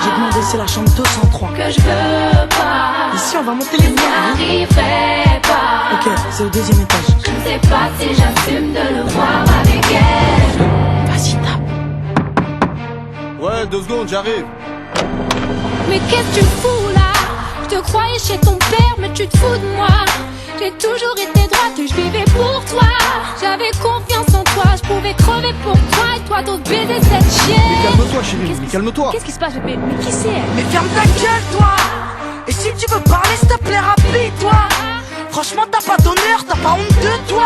j'ai demandé, c'est la chambre 203. Que je veux pas. Ici, on va monter les liens. Je n'arriverai pas. Ok, c'est au 2e étage. Je ne sais pas si j'assume de le voir avec elle. Vas-y, tape. Ouais, 2 secondes, j'arrive. Mais qu'est-ce que tu fous là? Je te croyais chez ton père, mais tu te fous de moi. J'ai toujours été droite et je vivais pour toi. J'avais confiance en toi, je pouvais crever pour toi. Et toi t'oses baiser cette chienne. Mais calme-toi, quoi chérie? Mais calme-toi. Qu'est-ce qui se passe? Mais qui c'est elle? Mais ferme ta gueule, toi. Et si tu veux parler, s'il te plaît, rapide-toi. Franchement, t'as pas d'honneur, t'as pas honte de toi.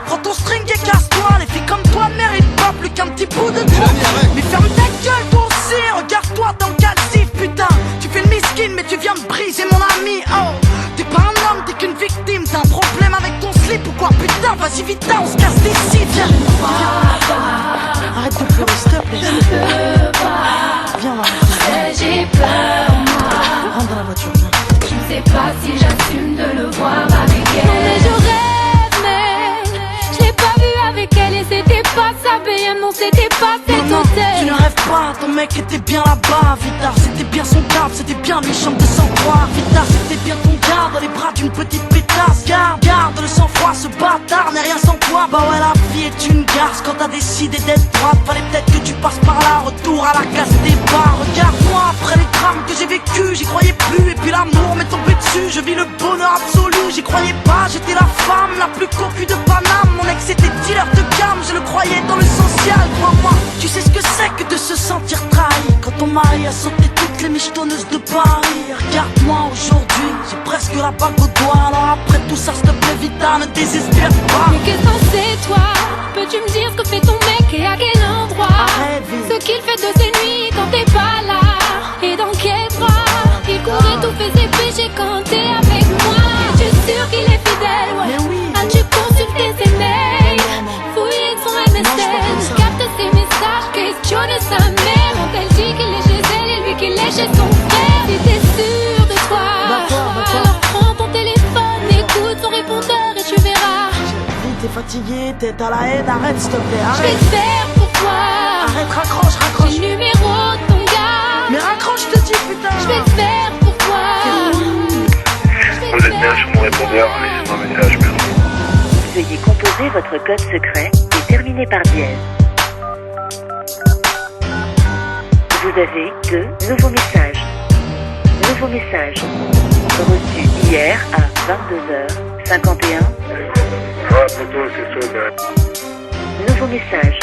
Prends ton string et casse-toi. Les filles comme toi méritent pas plus qu'un petit bout de toi. Mais ferme ta gueule, toi aussi. Regarde-toi dans le calcif, putain. Tu fais le miskin, mais tu viens de briser mon ami. Oh, t'es pas un homme, t'es qu'une victime. T'as un problème avec ton slip ou quoi? Putain, vas-y vite, on se casse d'ici. Viens, arrête de pleurer, s'il te plaît. Je ne peux pas. Viens, là. J'ai peur, moi. Rentre dans la voiture, viens. Je ne sais pas si j'assume de le voir avec elle. Non mais je rêve, mais je l'ai pas vu avec elle et c'était pas sa BM, non c'était pas cet hôtel. Tu ne rêves pas, ton mec était bien là-bas. Vitard, c'était bien son garde, c'était bien lui chambre de sang-froid. Vitard, c'était bien ton garde dans les bras d'une petite pétasse. Garde le sang-froid, ce bâtard n'est rien sans toi. Bah ouais, la vie est une garce quand t'as décidé d'être droite. Fallait peut-être que tu passes par là, retour à la case des bars. Regarde-moi, après les drames que j'ai vécu, j'y croyais plus. Et puis l'amour m'est tombé dessus, je vis le bonheur absolu. J'y croyais pas, j'étais la femme la plus cocu de Paname. Mon ex était dealer de gamme, je le croyais dans le social. Crois-moi, tu sais ce que c'est que de se sentir trahi quand ton mari a sauté toutes les michetonneuses de Paris. Regarde-moi aujourd'hui, j'ai presque la bague au doigt. Alors après tout ça, s'il te plaît, Vita, ne désespère pas. Mais qu'est-ce que c'est toi? Peux-tu me dire ce que fait ton mec et à quel endroit? Ce qu'il fait de ses nuits quand t'es pas là. Et dans quel bras? Il courait tous ses péchés quand t'es avec moi. Es-tu sûr qu'il est fidèle? Ouais. As-tu consulté ses mails? Fouillé son MSN, capte ses messages, questionné sa mère. Quand elle dit qu'il est chez elle et lui qu'il est chez son frère. Si t'es sûr de toi, alors prends ton téléphone, écoute son répondeur et tu verras. T'es fatigué, t'es à la haine, arrête s'il te plaît, Je arrête. vais te faire pour toi. Arrête, raccroche. J'ai le numéro de ton gars. Mais raccroche, je te dis, putain. Je vais te faire pour toi. Vous êtes bien sur mon répondeur, laissez-moi un message, merci. Veuillez composer votre code secret et terminer par dièse. Vous avez 2 nouveaux messages. Nouveau message. Reçu hier à 22h51. Ouais, plutôt, c'est chaud, ouais. Nouveau message.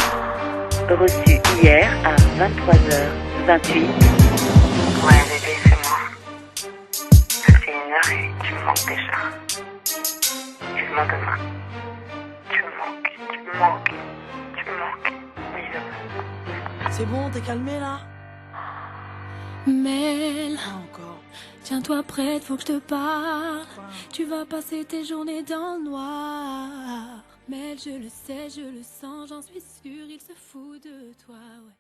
Reçu hier à 23h28. Ouais, bébé, c'est moi. Ça fait 1 heure et tu me manques déjà. Vivement demain. Tu me manques. Vivement. C'est bon, t'es calmé là? Mel, encore. Tiens-toi prête, faut que je te parle. Tu vas passer tes journées dans le noir. Mel, je le sais, je le sens, j'en suis sûre, il se fout de toi, ouais.